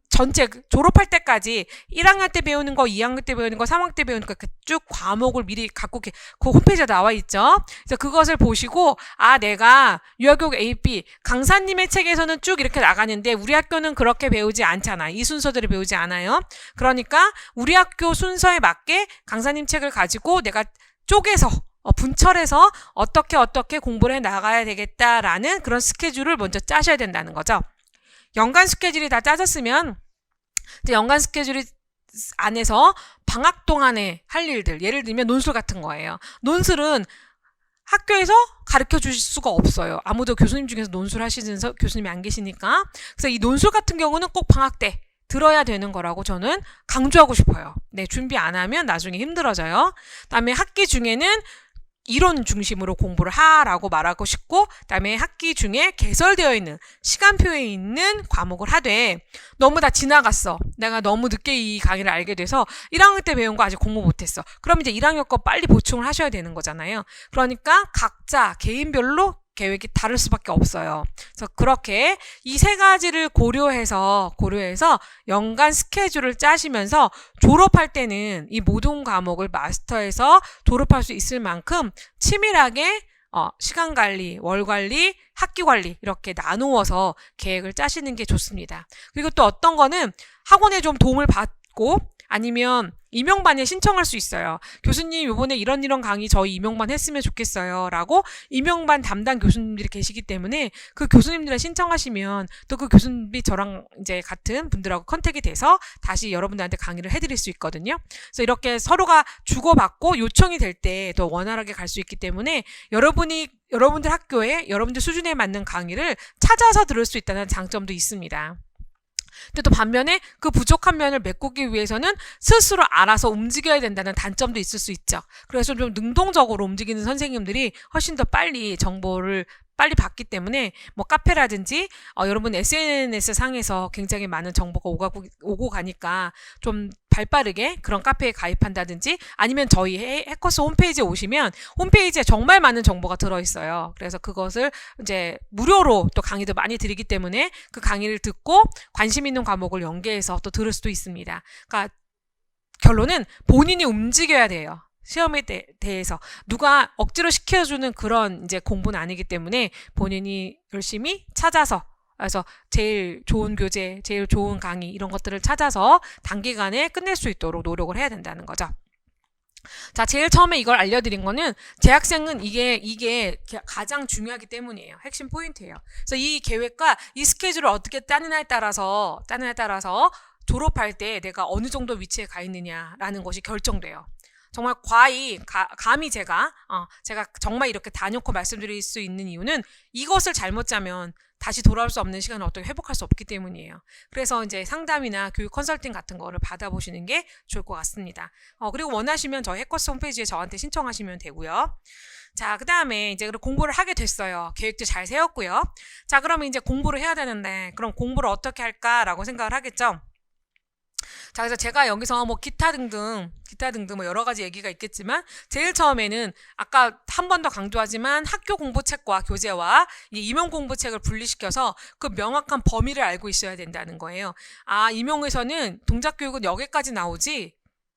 전체 졸업할 때까지 1학년 때 배우는 거, 2학년 때 배우는 거, 3학년 때 배우는 거 쭉 과목을 미리 갖고 그 홈페이지에 나와 있죠. 그래서 그것을 보시고 내가 유아교육 AP 강사님의 책에서는 쭉 이렇게 나가는데 우리 학교는 그렇게 배우지 않잖아. 이 순서대로 배우지 않아요. 그러니까 우리 학교 순서에 맞게 강사님 책을 가지고 내가 쪼개서 분철해서 어떻게 공부를 해 나가야 되겠다라는 그런 스케줄을 먼저 짜셔야 된다는 거죠. 연간 스케줄이 다 짜졌으면 이제 연간 스케줄이 안에서 방학 동안에 할 일들, 예를 들면 논술 같은 거예요. 논술은 학교에서 가르쳐 주실 수가 없어요. 아무도 교수님 중에서 논술 하시는 교수님이 안 계시니까. 그래서 이 논술 같은 경우는 꼭 방학 때 들어야 되는 거라고 저는 강조하고 싶어요. 네, 준비 안 하면 나중에 힘들어져요. 그다음에 학기 중에는 이론 중심으로 공부를 하라고 말하고 싶고, 그다음에 학기 중에 개설되어 있는 시간표에 있는 과목을 하되 너무 다 지나갔어. 내가 너무 늦게 이 강의를 알게 돼서 1학년 때 배운 거 아직 공부 못했어. 그럼 이제 1학년 거 빨리 보충을 하셔야 되는 거잖아요. 그러니까 각자 개인별로 계획이 다를 수밖에 없어요. 그래서 그렇게 이 세 가지를 고려해서 연간 스케줄을 짜시면서 졸업할 때는 이 모든 과목을 마스터해서 졸업할 수 있을 만큼 치밀하게 시간 관리, 월 관리, 학기 관리 이렇게 나누어서 계획을 짜시는 게 좋습니다. 그리고 또 어떤 거는 학원에 좀 도움을 받고 아니면 임용반에 신청할 수 있어요. 교수님 이번에 이런 강의 저희 임용반 했으면 좋겠어요 라고 임용반 담당 교수님들이 계시기 때문에 그 교수님들에 신청하시면 또 그 교수님이 저랑 이제 같은 분들하고 컨택이 돼서 다시 여러분들한테 강의를 해드릴 수 있거든요. 그래서 이렇게 서로가 주고받고 요청이 될 때 더 원활하게 갈 수 있기 때문에 여러분들 학교에 여러분들 수준에 맞는 강의를 찾아서 들을 수 있다는 장점도 있습니다. 근데 또 반면에 그 부족한 면을 메꾸기 위해서는 스스로 알아서 움직여야 된다는 단점도 있을 수 있죠. 그래서 좀 능동적으로 움직이는 선생님들이 훨씬 더 빨리 정보를 빨리 받기 때문에 뭐 카페라든지 여러분 SNS 상에서 굉장히 많은 정보가 오고 가니까 좀 발빠르게 그런 카페에 가입한다든지 아니면 저희 해커스 홈페이지에 오시면 홈페이지에 정말 많은 정보가 들어있어요. 그래서 그것을 이제 무료로 또 강의도 많이 드리기 때문에 그 강의를 듣고 관심 있는 과목을 연계해서 또 들을 수도 있습니다. 그러니까 결론은 본인이 움직여야 돼요. 시험에 대해서 누가 억지로 시켜주는 그런 이제 공부는 아니기 때문에 본인이 열심히 찾아서 그래서 제일 좋은 교재, 제일 좋은 강의 이런 것들을 찾아서 단기간에 끝낼 수 있도록 노력을 해야 된다는 거죠. 자, 제일 처음에 이걸 알려드린 거는 재학생은 이게 가장 중요하기 때문이에요. 핵심 포인트예요. 그래서 이 계획과 이 스케줄을 어떻게 짜느냐에 따라서 졸업할 때 내가 어느 정도 위치에 가 있느냐라는 것이 결정돼요. 정말 감히 제가 정말 이렇게 단연코 말씀드릴 수 있는 이유는 이것을 잘못 짜면 다시 돌아올 수 없는 시간을 어떻게 회복할 수 없기 때문이에요. 그래서 이제 상담이나 교육 컨설팅 같은 거를 받아보시는 게 좋을 것 같습니다. 그리고 원하시면 저희 해커스 홈페이지에 저한테 신청하시면 되고요. 자, 그 다음에 이제 공부를 하게 됐어요. 계획도 잘 세웠고요. 자, 그러면 이제 공부를 해야 되는데, 그럼 공부를 어떻게 할까라고 생각을 하겠죠? 자, 그래서 제가 여기서 뭐 기타 등등 뭐 여러 가지 얘기가 있겠지만, 제일 처음에는 아까 한 번 더 강조하지만 학교 공부책과 교재와 이 임용 공부책을 분리시켜서 그 명확한 범위를 알고 있어야 된다는 거예요. 아, 임용에서는 동작교육은 여기까지 나오지,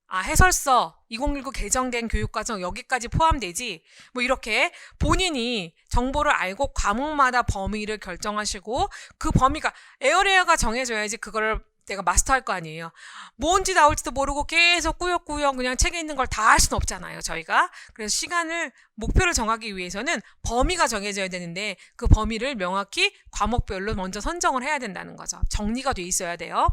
아, 해설서 2019 개정된 교육과정 여기까지 포함되지, 뭐 이렇게 본인이 정보를 알고 과목마다 범위를 결정하시고, 그 범위가 에어레어가 정해져야지 그거를 내가 마스터할 거 아니에요. 뭔지 나올지도 모르고 계속 꾸역꾸역 그냥 책에 있는 걸 다 할 수는 없잖아요, 저희가. 그래서 목표를 정하기 위해서는 범위가 정해져야 되는데, 그 범위를 명확히 과목별로 먼저 선정을 해야 된다는 거죠. 정리가 돼 있어야 돼요.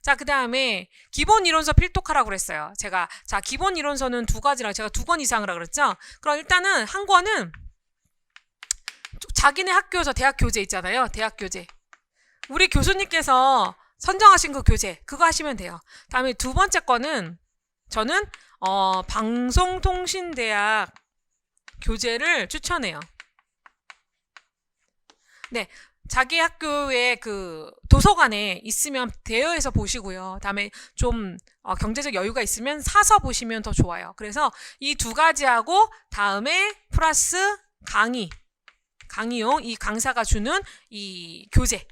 자, 그 다음에 기본 이론서 필독하라고 그랬어요. 자, 기본 이론서는 두 가지라 제가 2권 이상이라고 그랬죠. 그럼 일단은 한 권은 자기네 학교에서 대학 교재 있잖아요. 대학 교재. 우리 교수님께서 선정하신 그 교재, 그거 하시면 돼요. 다음에 두 번째 거는 저는 방송통신대학 교재를 추천해요. 네, 자기 학교에 그 도서관에 있으면 대여해서 보시고요. 다음에 좀 경제적 여유가 있으면 사서 보시면 더 좋아요. 그래서 이 두 가지하고 다음에 플러스 강의용 이 강사가 주는 이 교재,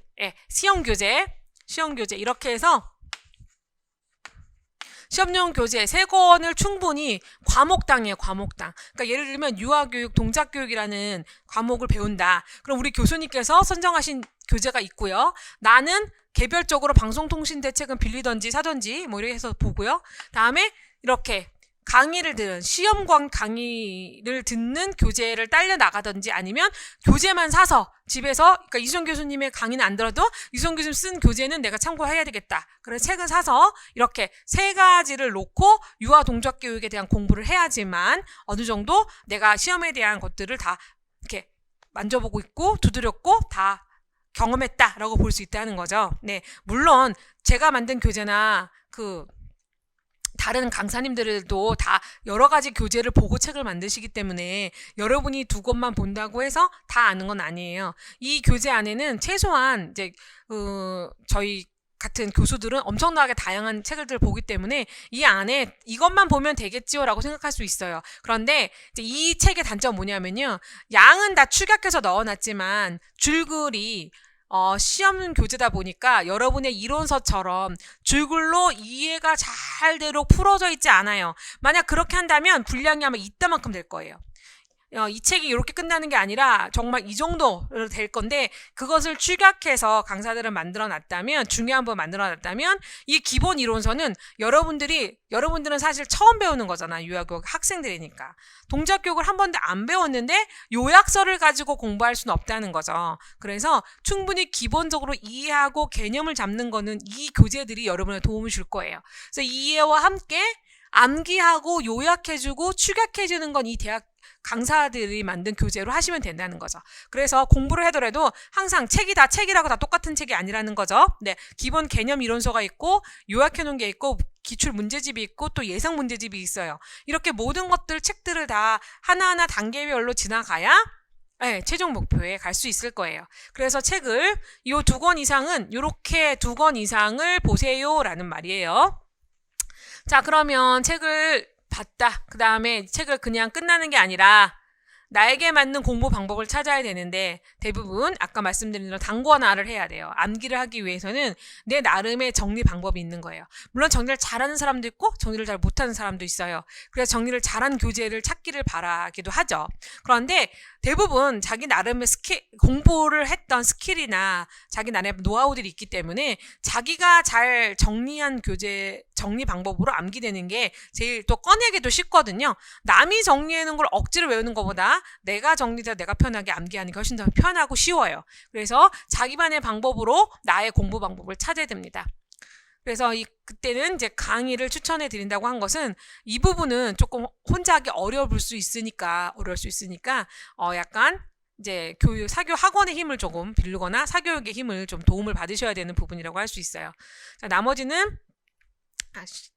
시험 교재 이렇게 해서 시험용 교재 3권을 충분히 과목당이에요. 과목당. 그러니까 예를 들면 유아교육, 동작교육이라는 과목을 배운다. 그럼 우리 교수님께서 선정하신 교재가 있고요. 나는 개별적으로 방송통신대 책은 빌리던지 사던지 뭐 이렇게 해서 보고요. 다음에 이렇게 시험관 강의를 듣는 교재를 딸려 나가든지, 아니면 교재만 사서 집에서, 그러니까 이수정 교수님의 강의는 안 들어도 이수정 교수님 쓴 교재는 내가 참고해야 되겠다. 그래서 책을 사서 이렇게 3가지를 놓고 유아 동작 교육에 대한 공부를 해야지만 어느 정도 내가 시험에 대한 것들을 다 이렇게 만져보고 있고 두드렸고 다 경험했다라고 볼 수 있다는 거죠. 네, 물론 제가 만든 교재나 다른 강사님들도 다 여러 가지 교재를 보고 책을 만드시기 때문에 여러분이 2권만 본다고 해서 다 아는 건 아니에요. 이 교재 안에는 최소한 이제 저희 같은 교수들은 엄청나게 다양한 책을 보기 때문에 이 안에 이것만 보면 되겠지요라고 생각할 수 있어요. 그런데 이제 이 책의 단점은 뭐냐면요, 양은 다 축약해서 넣어놨지만 줄글이 시험 교재다 보니까 여러분의 이론서처럼 줄글로 이해가 잘대로 풀어져 있지 않아요. 만약 그렇게 한다면 분량이 아마 이따만큼 될 거예요. 이 책이 이렇게 끝나는 게 아니라 정말 이 정도 될 건데, 그것을 축약해서 강사들은 중요한 부분 만들어 놨다면 이 기본 이론서는 여러분들은 사실 처음 배우는 거잖아. 유아교육 학생들이니까. 동작교육을 한 번도 안 배웠는데 요약서를 가지고 공부할 수는 없다는 거죠. 그래서 충분히 기본적으로 이해하고 개념을 잡는 거는 이 교재들이 여러분의 도움을 줄 거예요. 그래서 이해와 함께 암기하고 요약해주고 축약해주는 건 이 대학 강사들이 만든 교재로 하시면 된다는 거죠. 그래서 공부를 하더라도 항상 책이 다 책이라고 다 똑같은 책이 아니라는 거죠. 네, 기본 개념 이론서가 있고 요약해 놓은 게 있고 기출 문제집이 있고 또 예상 문제집이 있어요. 이렇게 모든 책들을 다 하나하나 단계별로 지나가야 최종 목표에 갈 수 있을 거예요. 그래서 책을 이 2권 이상은 이렇게 2권 이상을 보세요라는 말이에요. 자, 그러면 책을 봤다. 그 다음에 책을 그냥 끝나는 게 아니라 나에게 맞는 공부 방법을 찾아야 되는데, 대부분 아까 말씀드린 대로 단권화를 해야 돼요. 암기를 하기 위해서는 내 나름의 정리 방법이 있는 거예요. 물론 정리를 잘하는 사람도 있고 정리를 잘 못하는 사람도 있어요. 그래서 정리를 잘한 교재를 찾기를 바라기도 하죠. 그런데 대부분 자기 나름의 공부를 했던 스킬이나 자기 나름의 노하우들이 있기 때문에 자기가 잘 정리한 교재 정리 방법으로 암기되는 게 제일 또 꺼내기도 쉽거든요. 남이 정리해놓은 걸 억지로 외우는 것보다 내가 정리해서 내가 편하게 암기하는 게 훨씬 더 편하고 쉬워요. 그래서 자기만의 방법으로 나의 공부 방법을 찾아야 됩니다. 그래서 그때는 이제 강의를 추천해 드린다고 한 것은 이 부분은 조금 혼자 하기 어려울 수 있으니까 약간 이제 사교 학원의 힘을 조금 빌리거나 사교육의 힘을 좀 도움을 받으셔야 되는 부분이라고 할 수 있어요. 자, 나머지는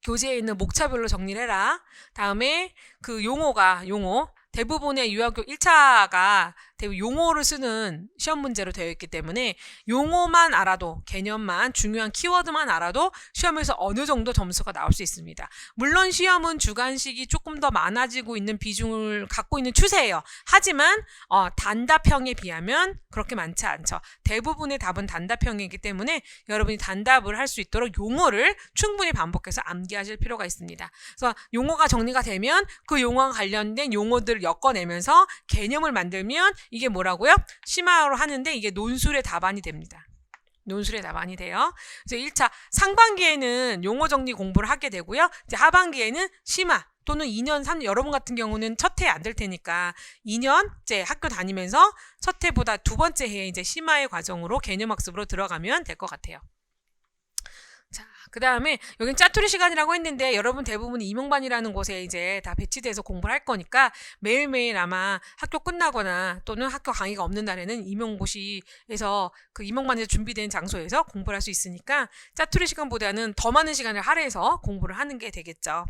교재에 있는 목차별로 정리를 해라. 다음에 그 용어 대부분의 유아교육 1차가 대부분 용어를 쓰는 시험 문제로 되어 있기 때문에 용어만 알아도, 개념만, 중요한 키워드만 알아도 시험에서 어느 정도 점수가 나올 수 있습니다. 물론 시험은 주관식이 조금 더 많아지고 있는 비중을 갖고 있는 추세예요. 하지만 단답형에 비하면 그렇게 많지 않죠. 대부분의 답은 단답형이기 때문에 여러분이 단답을 할 수 있도록 용어를 충분히 반복해서 암기하실 필요가 있습니다. 그래서 용어가 정리가 되면 그 용어와 관련된 용어들을 엮어내면서 개념을 만들면 이게 뭐라고요? 심화로 하는데 이게 논술의 답안이 됩니다. 논술의 답안이 돼요. 그래서 1차 상반기에는 용어 정리 공부를 하게 되고요. 이제 하반기에는 심화 또는 2년, 3년, 여러분 같은 경우는 첫 해 안 될 테니까 2년째 학교 다니면서 첫 해보다 두 번째 해에 이제 심화의 과정으로 개념학습으로 들어가면 될 것 같아요. 자, 그 다음에 여긴 짜투리 시간이라고 했는데 여러분 대부분 임용반이라는 곳에 이제 다 배치돼서 공부를 할 거니까 매일매일 아마 학교 끝나거나 또는 학교 강의가 없는 날에는 임용고시에서 그 임용반에서 준비된 장소에서 공부를 할 수 있으니까 짜투리 시간보다는 더 많은 시간을 할애해서 공부를 하는 게 되겠죠.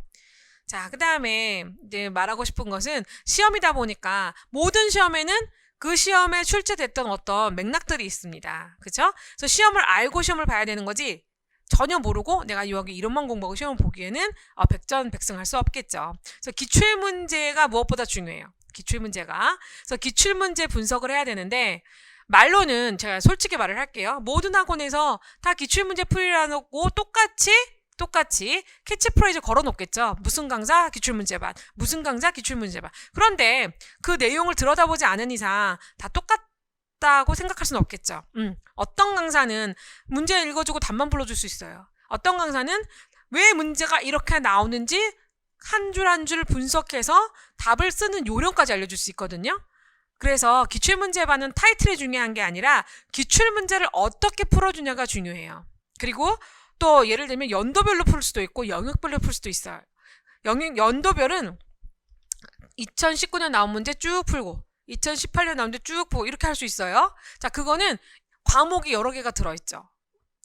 자, 그 다음에 이제 말하고 싶은 것은 시험이다 보니까 모든 시험에는 그 시험에 출제됐던 어떤 맥락들이 있습니다. 그쵸? 그래서 시험을 알고 시험을 봐야 되는 거지 전혀 모르고 내가 여기 이론만 공부하고 시험 보기에는 백전백승할 수 없겠죠. 그래서 기출문제가 무엇보다 중요해요. 기출문제가. 그래서 기출문제 분석을 해야 되는데 말로는 제가 솔직히 말을 할게요. 모든 학원에서 다 기출문제 풀이라고 똑같이 캐치프레이즈 걸어놓겠죠. 무슨 강사 기출문제반, 무슨 강사 기출문제반. 그런데 그 내용을 들여다보지 않은 이상 다 똑같다고 생각할 수는 없겠죠. 어떤 강사는 문제 읽어주고 답만 불러줄 수 있어요. 어떤 강사는 왜 문제가 이렇게 나오는지 한 줄 한 줄 분석해서 답을 쓰는 요령까지 알려줄 수 있거든요. 그래서 기출문제반은 타이틀이 중요한 게 아니라 기출문제를 어떻게 풀어주냐가 중요해요. 그리고 또 예를 들면 연도별로 풀 수도 있고 영역별로 풀 수도 있어요. 연도별은 2019년 나온 문제 쭉 풀고 2018년 나온 문제 쭉 풀고 이렇게 할 수 있어요. 자, 그거는 과목이 여러 개가 들어있죠.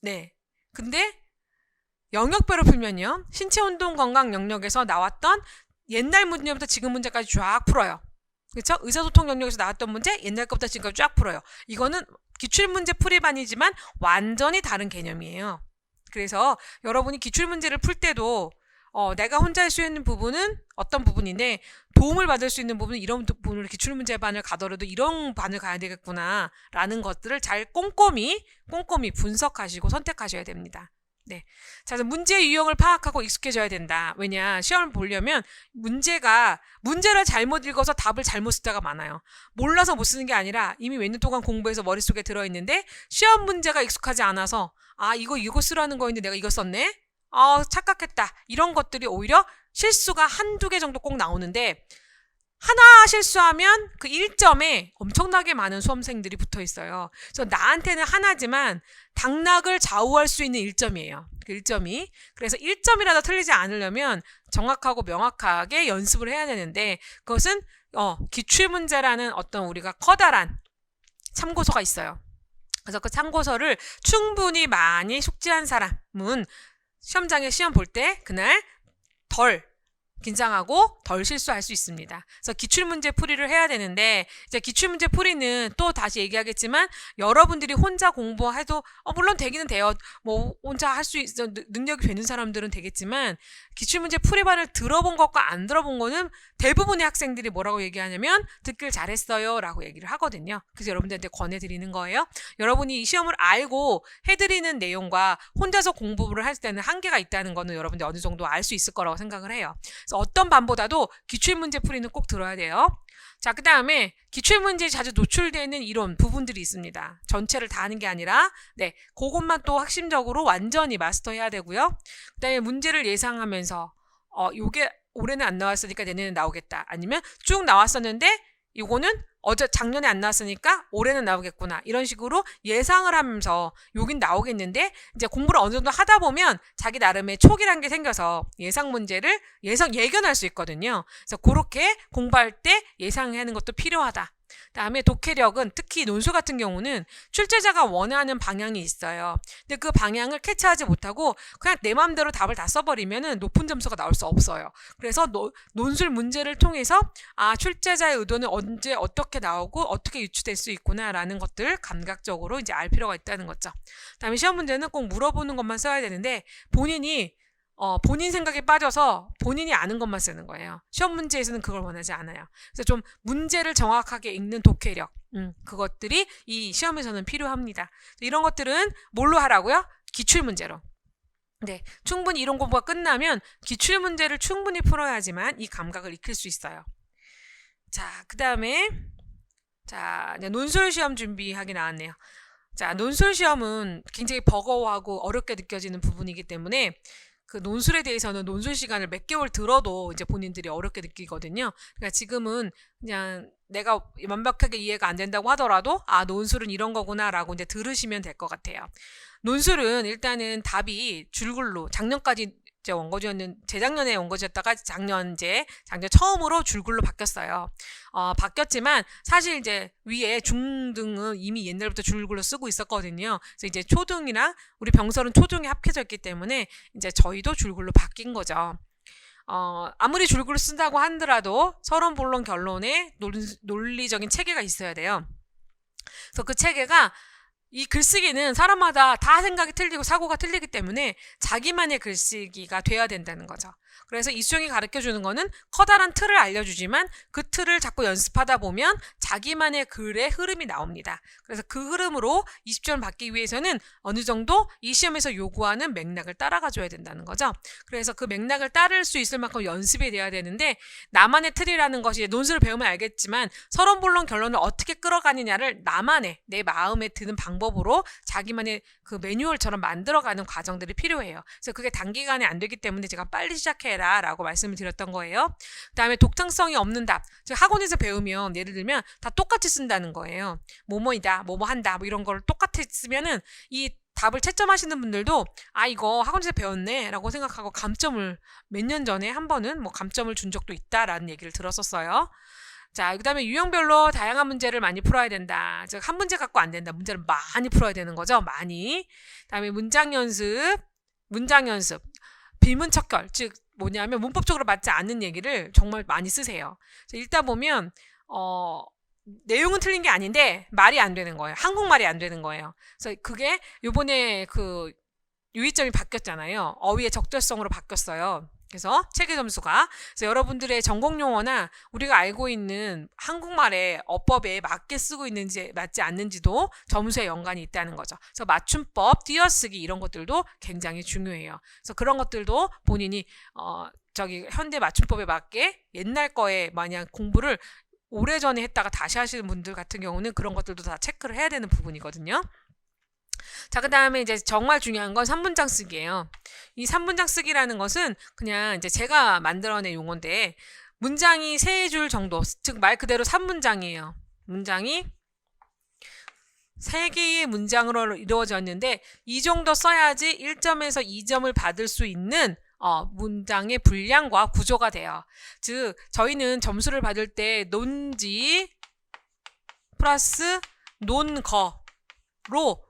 네. 근데 영역별로 풀면요. 신체운동건강 영역에서 나왔던 옛날 문제부터 지금 문제까지 쫙 풀어요. 그렇죠? 의사소통 영역에서 나왔던 문제 옛날 것부터 지금까지 쫙 풀어요. 이거는 기출문제 풀이반이지만 완전히 다른 개념이에요. 그래서 여러분이 기출문제를 풀 때도 내가 혼자 할 수 있는 부분은 어떤 부분인데 도움을 받을 수 있는 부분은 이런 부분을 기출문제반을 가더라도 이런 반을 가야 되겠구나 라는 것들을 잘 꼼꼼히 분석하시고 선택하셔야 됩니다. 네. 자, 그래서 문제 유형을 파악하고 익숙해져야 된다. 왜냐, 시험을 보려면 문제를 잘못 읽어서 답을 잘못 쓸 때가 많아요. 몰라서 못 쓰는 게 아니라 이미 몇 년 동안 공부해서 머릿속에 들어있는데 시험 문제가 익숙하지 않아서 이거 쓰라는 거였는데 내가 이거 썼네? 착각했다. 이런 것들이 오히려 실수가 한두 개 정도 꼭 나오는데 하나 실수하면 그 1점에 엄청나게 많은 수험생들이 붙어 있어요. 그래서 나한테는 하나지만 당락을 좌우할 수 있는 1점이에요. 그 1점이. 그래서 1점이라도 틀리지 않으려면 정확하고 명확하게 연습을 해야 되는데 그것은 기출문제라는 어떤 우리가 커다란 참고서가 있어요. 그래서 그 참고서를 충분히 많이 숙지한 사람은 시험장에 시험 볼 때 그날 덜 긴장하고 덜 실수할 수 있습니다. 그래서 기출문제 풀이를 해야 되는데 이제 기출문제 풀이는 또 다시 얘기하겠지만 여러분들이 혼자 공부해도 물론 되기는 돼요. 뭐 혼자 할 수 있어 능력이 되는 사람들은 되겠지만 기출문제 풀이반을 들어본 것과 안 들어본 거는 대부분의 학생들이 뭐라고 얘기하냐면 듣길 잘했어요 라고 얘기를 하거든요. 그래서 여러분들한테 권해드리는 거예요. 여러분이 이 시험을 알고 해드리는 내용과 혼자서 공부를 할 때는 한계가 있다는 거는 여러분들 어느 정도 알 수 있을 거라고 생각을 해요. 그래서 어떤 반보다도 기출문제 풀이는 꼭 들어야 돼요. 자, 그 다음에 기출문제에 자주 노출되는 이런 부분들이 있습니다. 전체를 다 하는 게 아니라 그것만 또 핵심적으로 완전히 마스터해야 되고요. 그 다음에 문제를 예상하면서 요게 올해는 안 나왔으니까 내년에 나오겠다. 아니면 쭉 나왔었는데 이거는 작년에 안 나왔으니까 올해는 나오겠구나. 이런 식으로 예상을 하면서 여긴 나오겠는데 이제 공부를 어느 정도 하다 보면 자기 나름의 촉이란 게 생겨서 예상 문제를 예견할 수 있거든요. 그래서 그렇게 공부할 때 예상하는 것도 필요하다. 그다음에 독해력은 특히 논술 같은 경우는 출제자가 원하는 방향이 있어요. 근데 그 방향을 캐치하지 못하고 그냥 내 마음대로 답을 다 써버리면 높은 점수가 나올 수 없어요. 그래서 논술 문제를 통해서 출제자의 의도는 언제 어떻게 나오고 어떻게 유추될 수 있구나라는 것들 감각적으로 이제 알 필요가 있다는 거죠. 그다음에 시험 문제는 꼭 물어보는 것만 써야 되는데 본인 생각에 빠져서 본인이 아는 것만 쓰는 거예요. 시험 문제에서는 그걸 원하지 않아요. 그래서 좀 문제를 정확하게 읽는 독해력, 그것들이 이 시험에서는 필요합니다. 이런 것들은 뭘로 하라고요? 기출문제로. 네, 충분히 이론 공부가 끝나면 기출문제를 충분히 풀어야지만 이 감각을 익힐 수 있어요. 자, 그 다음에 논술 시험 준비하기 나왔네요. 자, 논술 시험은 굉장히 버거워하고 어렵게 느껴지는 부분이기 때문에 그 논술에 대해서는 논술 시간을 몇 개월 들어도 이제 본인들이 어렵게 느끼거든요. 그러니까 지금은 그냥 내가 완벽하게 이해가 안 된다고 하더라도 논술은 이런 거구나라고 이제 들으시면 될 것 같아요. 논술은 일단은 답이 줄글로 작년까지 재작년에 원고지였다가 작년 처음으로 줄글로 바뀌었어요. 바뀌었지만 사실 이제 위에 중등은 이미 옛날부터 줄글로 쓰고 있었거든요. 그래서 이제 초등이랑 우리 병설은 초중이 합해져 있기 때문에 이제 저희도 줄글로 바뀐 거죠. 아무리 줄글로 쓴다고 하더라도 서론, 본론, 결론에 논리적인 체계가 있어야 돼요. 그래서 그 체계가 이 글쓰기는 사람마다 다 생각이 틀리고 사고가 틀리기 때문에 자기만의 글쓰기가 돼야 된다는 거죠. 그래서 이수영이 가르쳐주는 거는 커다란 틀을 알려주지만 그 틀을 자꾸 연습하다 보면 자기만의 글의 흐름이 나옵니다. 그래서 그 흐름으로 20점을 받기 위해서는 어느 정도 이 시험에서 요구하는 맥락을 따라가줘야 된다는 거죠. 그래서 그 맥락을 따를 수 있을 만큼 연습이 돼야 되는데 나만의 틀이라는 것이 논술을 배우면 알겠지만 서론, 본론, 결론을 어떻게 끌어가느냐를 나만의 내 마음에 드는 방법으로 자기만의 그 매뉴얼처럼 만들어가는 과정들이 필요해요. 그래서 그게 단기간에 안 되기 때문에 제가 빨리 시작해라 라고 말씀을 드렸던 거예요. 그 다음에 독창성이 없는 답. 즉 학원에서 배우면 예를 들면 다 똑같이 쓴다는 거예요. 뭐뭐이다, 뭐뭐한다, 뭐 이런 걸 똑같이 쓰면은 이 답을 채점하시는 분들도 이거 학원에서 배웠네 라고 생각하고 감점을 몇 년 전에 한 번은 감점을 준 적도 있다라는 얘기를 들었었어요. 자, 그 다음에 유형별로 다양한 문제를 많이 풀어야 된다. 즉, 한 문제 갖고 안 된다. 문제를 많이 풀어야 되는 거죠. 많이. 그 다음에 문장 연습. 비문 척결. 즉, 뭐냐면 문법적으로 맞지 않는 얘기를 정말 많이 쓰세요. 읽다 보면, 내용은 틀린 게 아닌데 말이 안 되는 거예요. 한국말이 안 되는 거예요. 그래서 그게 요번에 그 유의점이 바뀌었잖아요. 어휘의 적절성으로 바뀌었어요. 그래서 체계 점수가. 그래서 여러분들의 전공 용어나 우리가 알고 있는 한국말의 어법에 맞게 쓰고 있는지 맞지 않는지도 점수에 연관이 있다는 거죠. 그래서 맞춤법, 띄어쓰기 이런 것들도 굉장히 중요해요. 그래서 그런 것들도 본인이 현대 맞춤법에 맞게 옛날 거에 만약 공부를 오래전에 했다가 다시 하시는 분들 같은 경우는 그런 것들도 다 체크를 해야 되는 부분이거든요. 자, 그 다음에 이제 정말 중요한 건 3문장 쓰기예요. 이 3문장 쓰기라는 것은 그냥 이제 제가 만들어낸 용어인데 문장이 3줄 정도, 즉 말 그대로 3문장이에요. 문장이 3개의 문장으로 이루어졌는데 이 정도 써야지 1점에서 2점을 받을 수 있는 문장의 분량과 구조가 돼요. 즉 저희는 점수를 받을 때 논지 플러스 논거로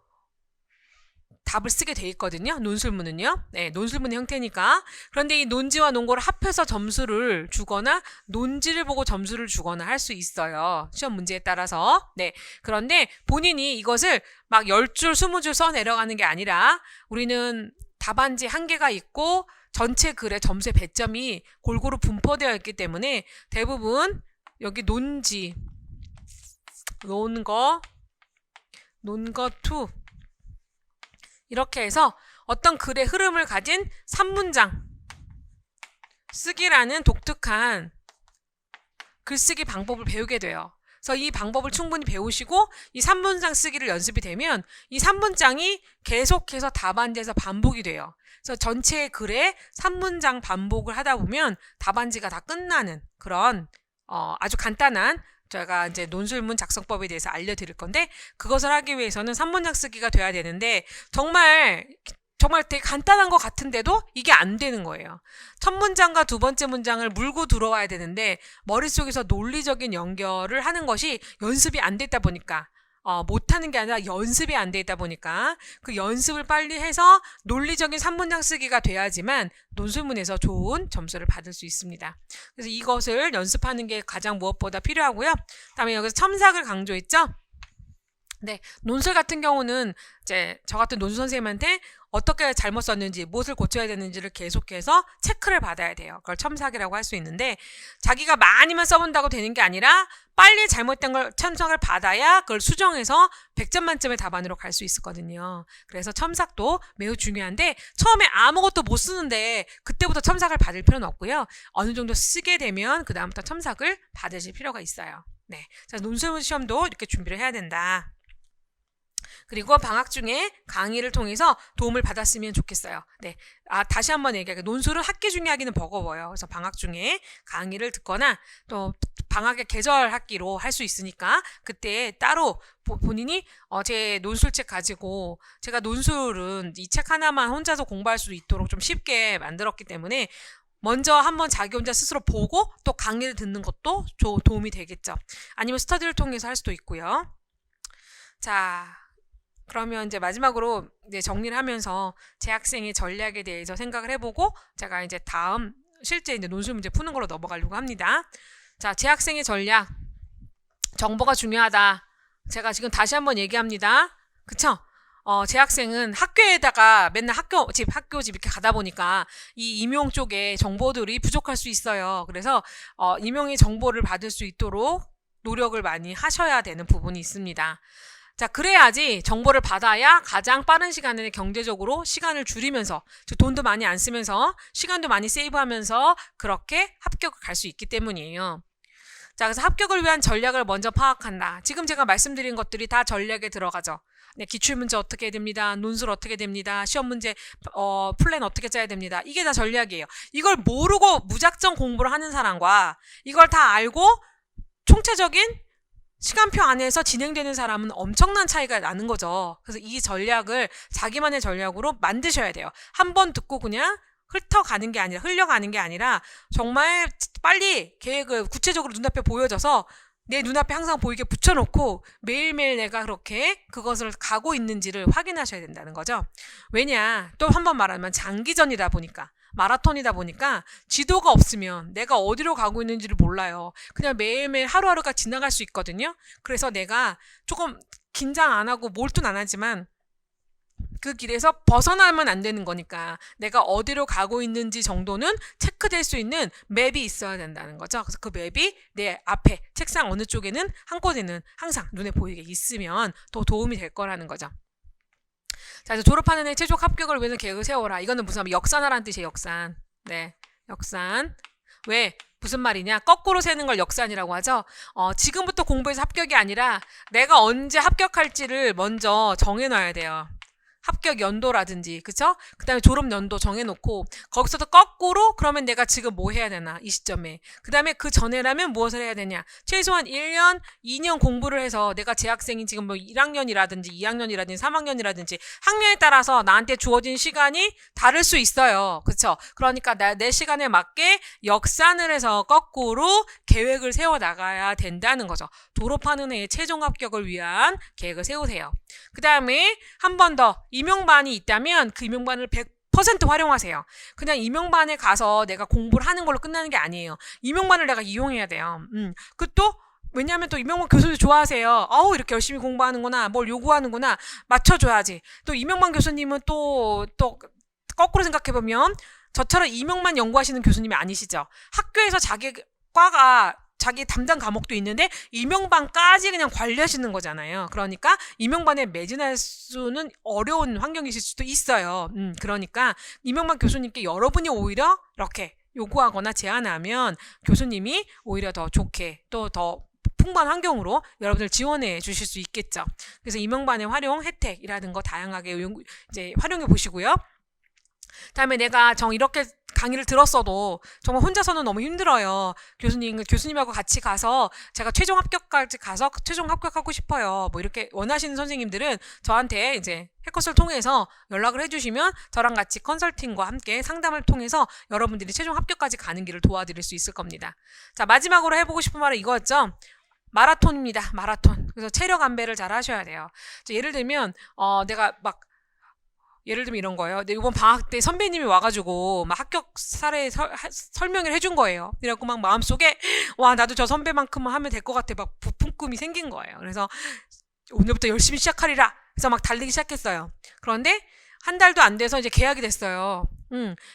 답을 쓰게 돼 있거든요. 논술문은요. 네, 논술문의 형태니까. 그런데 이 논지와 논거를 합해서 점수를 주거나 논지를 보고 점수를 주거나 할 수 있어요. 시험 문제에 따라서. 네. 그런데 본인이 이것을 막 10줄, 20줄 써 내려가는 게 아니라 우리는 답안지 한 개가 있고 전체 글의 점수의 배점이 골고루 분포되어 있기 때문에 대부분 여기 논지, 논거 2 이렇게 해서 어떤 글의 흐름을 가진 3문장 쓰기라는 독특한 글쓰기 방법을 배우게 돼요. 그래서 이 방법을 충분히 배우시고 이 3문장 쓰기를 연습이 되면 이 3문장이 계속해서 답안지에서 반복이 돼요. 그래서 전체 글에 3문장 반복을 하다 보면 답안지가 다 끝나는 그런 아주 간단한 제가 이제 논술문 작성법에 대해서 알려드릴 건데 그것을 하기 위해서는 3문장 쓰기가 돼야 되는데 정말 정말 되게 간단한 것 같은데도 이게 안 되는 거예요. 첫 문장과 두 번째 문장을 물고 들어와야 되는데 머릿속에서 논리적인 연결을 하는 것이 연습이 안 됐다 보니까 못하는 게 아니라 연습이 안 돼 있다 보니까 그 연습을 빨리 해서 논리적인 3문장 쓰기가 돼야지만 논술문에서 좋은 점수를 받을 수 있습니다. 그래서 이것을 연습하는 게 가장 무엇보다 필요하고요. 그다음에 여기서 첨삭을 강조했죠. 네, 논술 같은 경우는 이제 저 같은 논술 선생님한테 어떻게 잘못 썼는지, 무엇을 고쳐야 되는지를 계속해서 체크를 받아야 돼요. 그걸 첨삭이라고 할 수 있는데 자기가 많이만 써본다고 되는 게 아니라 빨리 잘못된 걸 첨삭을 받아야 그걸 수정해서 100점 만점의 답안으로 갈 수 있었거든요. 그래서 첨삭도 매우 중요한데 처음에 아무것도 못 쓰는데 그때부터 첨삭을 받을 필요는 없고요. 어느 정도 쓰게 되면 그 다음부터 첨삭을 받으실 필요가 있어요. 네, 자, 논술 시험도 이렇게 준비를 해야 된다. 그리고 방학 중에 강의를 통해서 도움을 받았으면 좋겠어요. 네, 다시 한번 얘기할게요. 논술은 학기 중에 하기는 버거워요. 그래서 방학 중에 강의를 듣거나 또 방학의 계절 학기로 할 수 있으니까 그때 따로 본인이 제 논술책 가지고 제가 논술은 이 책 하나만 혼자서 공부할 수 있도록 좀 쉽게 만들었기 때문에 먼저 한번 자기 혼자 스스로 보고 또 강의를 듣는 것도 도움이 되겠죠. 아니면 스터디를 통해서 할 수도 있고요. 자, 그러면 이제 마지막으로 이제 정리를 하면서 재학생의 전략에 대해서 생각을 해보고 제가 이제 다음 실제 이제 논술 문제 푸는 걸로 넘어가려고 합니다. 자, 재학생의 전략. 정보가 중요하다. 제가 지금 다시 한번 얘기합니다. 그쵸? 재학생은 학교에다가 맨날 학교 집 이렇게 가다 보니까 이 임용 쪽에 정보들이 부족할 수 있어요. 그래서 임용의 정보를 받을 수 있도록 노력을 많이 하셔야 되는 부분이 있습니다. 자, 그래야지 정보를 받아야 가장 빠른 시간에 경제적으로 시간을 줄이면서 돈도 많이 안 쓰면서 시간도 많이 세이브하면서 그렇게 합격을 갈 수 있기 때문이에요. 자, 그래서 합격을 위한 전략을 먼저 파악한다. 지금 제가 말씀드린 것들이 다 전략에 들어가죠. 네, 기출문제 어떻게 해야 됩니다. 논술 어떻게 됩니다. 시험 문제 플랜 어떻게 짜야 됩니다. 이게 다 전략이에요. 이걸 모르고 무작정 공부를 하는 사람과 이걸 다 알고 총체적인 시간표 안에서 진행되는 사람은 엄청난 차이가 나는 거죠. 그래서 이 전략을 자기만의 전략으로 만드셔야 돼요. 한 번 듣고 그냥 흘러가는 게 아니라 정말 빨리 계획을 구체적으로 눈앞에 보여져서 내 눈앞에 항상 보이게 붙여놓고 매일매일 내가 그렇게 그것을 가고 있는지를 확인하셔야 된다는 거죠. 왜냐, 또 한 번 말하면 장기전이다 보니까, 마라톤이다 보니까 지도가 없으면 내가 어디로 가고 있는지를 몰라요. 그냥 매일매일 하루하루가 지나갈 수 있거든요. 그래서 내가 조금 긴장 안 하고 몰두는 안 하지만 그 길에서 벗어나면 안 되는 거니까 내가 어디로 가고 있는지 정도는 체크될 수 있는 맵이 있어야 된다는 거죠. 그래서 그 맵이 내 앞에 책상 어느 쪽에는 한 곳에는 항상 눈에 보이게 있으면 더 도움이 될 거라는 거죠. 자, 이제 졸업하는 해 최종 합격을 위해서 계획을 세워라. 이거는 무슨 역산하라는 뜻이에요. 역산. 네, 역산. 왜? 무슨 말이냐? 거꾸로 세는 걸 역산이라고 하죠. 지금부터 공부해서 합격이 아니라 내가 언제 합격할지를 먼저 정해놔야 돼요. 합격 연도라든지, 그쵸? 그 다음에 졸업 연도 정해놓고, 거기서도 거꾸로, 그러면 내가 지금 뭐 해야 되나, 이 시점에. 그 다음에 그 전에라면 무엇을 해야 되냐. 최소한 1년, 2년 공부를 해서 내가 재학생이 지금 뭐 1학년이라든지, 2학년이라든지, 3학년이라든지, 학년에 따라서 나한테 주어진 시간이 다를 수 있어요. 그쵸? 그러니까 내 시간에 맞게 역산을 해서 거꾸로 계획을 세워나가야 된다는 거죠. 졸업하는 해의 최종 합격을 위한 계획을 세우세요. 그 다음에 한 번 더, 임용반이 있다면 그 임용반을 100% 활용하세요. 그냥 임용반에 가서 내가 공부를 하는 걸로 끝나는 게 아니에요. 임용반을 내가 이용해야 돼요. 그것도 왜냐하면 또 임용반 교수님 좋아하세요. 이렇게 열심히 공부하는구나, 뭘 요구하는구나, 맞춰줘야지. 또 임용반 교수님은 또 거꾸로 생각해보면 저처럼 임용만 연구하시는 교수님이 아니시죠. 학교에서 자기 담당 과목도 있는데 임용반까지 그냥 관리하시는 거잖아요. 그러니까 임용반에 매진할 수는 어려운 환경이실 수도 있어요. 그러니까 임용반 교수님께 여러분이 오히려 이렇게 요구하거나 제안하면 교수님이 오히려 더 좋게 또 더 풍부한 환경으로 여러분들 지원해 주실 수 있겠죠. 그래서 임용반의 활용 혜택이라는 거 다양하게 이제 활용해 보시고요. 그다음에 내가 이렇게 강의를 들었어도 정말 혼자서는 너무 힘들어요. 교수님하고 같이 가서 제가 최종 합격까지 가서 최종 합격하고 싶어요. 뭐 이렇게 원하시는 선생님들은 저한테 이제 해커스를 통해서 연락을 해주시면 저랑 같이 컨설팅과 함께 상담을 통해서 여러분들이 최종 합격까지 가는 길을 도와드릴 수 있을 겁니다. 자, 마지막으로 해보고 싶은 말은 이거였죠. 마라톤입니다. 마라톤. 그래서 체력 안배를 잘 하셔야 돼요. 예를 들면 내가 막 예를 들면 이런 거예요. 근데 이번 방학 때 선배님이 와가지고 막 합격 사례 설명을 해준 거예요. 그래갖고 막 마음속에 와 나도 저 선배만큼은 하면 될 것 같아. 막 부푼 꿈이 생긴 거예요. 그래서 오늘부터 열심히 시작하리라. 그래서 막 달리기 시작했어요. 그런데 한 달도 안 돼서 이제 계약이 됐어요.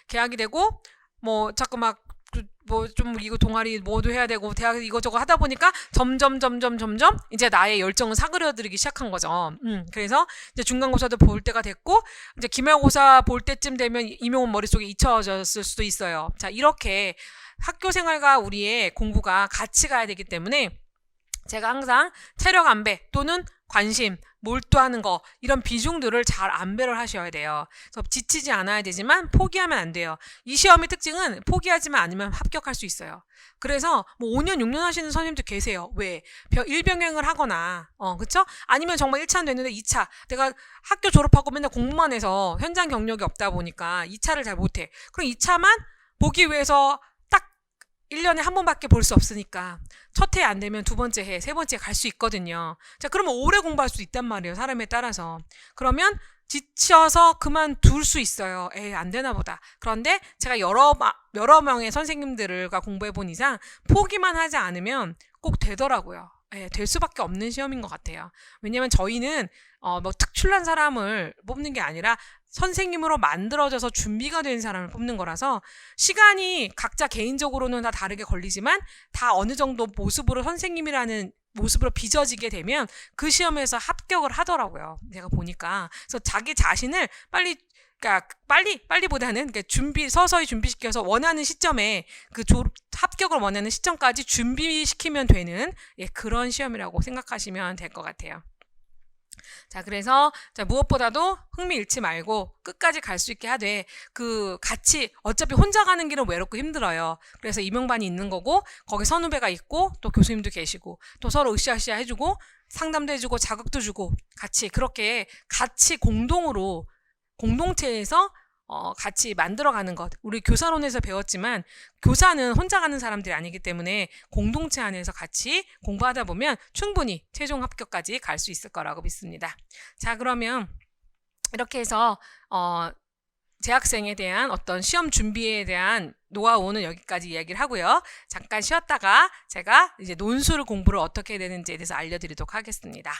계약이 되고 뭐 자꾸 막 뭐 좀 이거 동아리 뭐도 해야 되고 대학 이거저거 하다 보니까 점점 이제 나의 열정은 사그려들기 시작한 거죠. 그래서 이제 중간고사도 볼 때가 됐고 이제 기말고사 볼 때쯤 되면 임용은 머릿속에 잊혀졌을 수도 있어요. 자, 이렇게 학교 생활과 우리의 공부가 같이 가야 되기 때문에 제가 항상 체력 안배 또는 관심, 몰두하는 거 이런 비중들을 잘 안배를 하셔야 돼요. 그래서 지치지 않아야 되지만 포기하면 안 돼요. 이 시험의 특징은 포기하지만 않으면 합격할 수 있어요. 그래서 뭐 5년, 6년 하시는 선생님도 계세요. 왜? 일병행을 하거나 그쵸? 아니면 정말 1차는 됐는데 2차 내가 학교 졸업하고 맨날 공부만 해서 현장 경력이 없다 보니까 2차를 잘 못해. 그럼 2차만 보기 위해서 1년에 한 번밖에 볼 수 없으니까 첫 해 안 되면 두 번째 해, 세 번째 갈 수 있거든요. 자, 그러면 오래 공부할 수 있단 말이에요. 사람에 따라서. 그러면 지쳐서 그만둘 수 있어요. 에이, 안 되나 보다. 그런데 제가 여러 명의 선생님들과 공부해 본 이상 포기만 하지 않으면 꼭 되더라고요. 예, 될 수밖에 없는 시험인 것 같아요. 왜냐면 저희는 뭐 특출난 사람을 뽑는 게 아니라 선생님으로 만들어져서 준비가 된 사람을 뽑는 거라서 시간이 각자 개인적으로는 다 다르게 걸리지만 다 어느 정도 모습으로 선생님이라는 모습으로 빚어지게 되면 그 시험에서 합격을 하더라고요. 제가 보니까. 그래서 자기 자신을 빨리보다는 서서히 준비시켜서 원하는 시점에 합격을 원하는 시점까지 준비시키면 되는 그런 시험이라고 생각하시면 될 것 같아요. 자, 그래서 무엇보다도 흥미 잃지 말고 끝까지 갈 수 있게 하되 같이 어차피 혼자 가는 길은 외롭고 힘들어요. 그래서 임용반이 있는 거고 거기 선후배가 있고 또 교수님도 계시고 또 서로 으쌰으쌰 해주고 상담도 해주고 자극도 주고 그렇게 같이 공동체에서 같이 만들어가는 것. 우리 교사론에서 배웠지만 교사는 혼자 가는 사람들이 아니기 때문에 공동체 안에서 같이 공부하다 보면 충분히 최종 합격까지 갈 수 있을 거라고 믿습니다. 자, 그러면 이렇게 해서 재학생에 대한 어떤 시험 준비에 대한 노하우는 여기까지 이야기를 하고요. 잠깐 쉬었다가 제가 이제 논술 공부를 어떻게 해야 되는지에 대해서 알려드리도록 하겠습니다.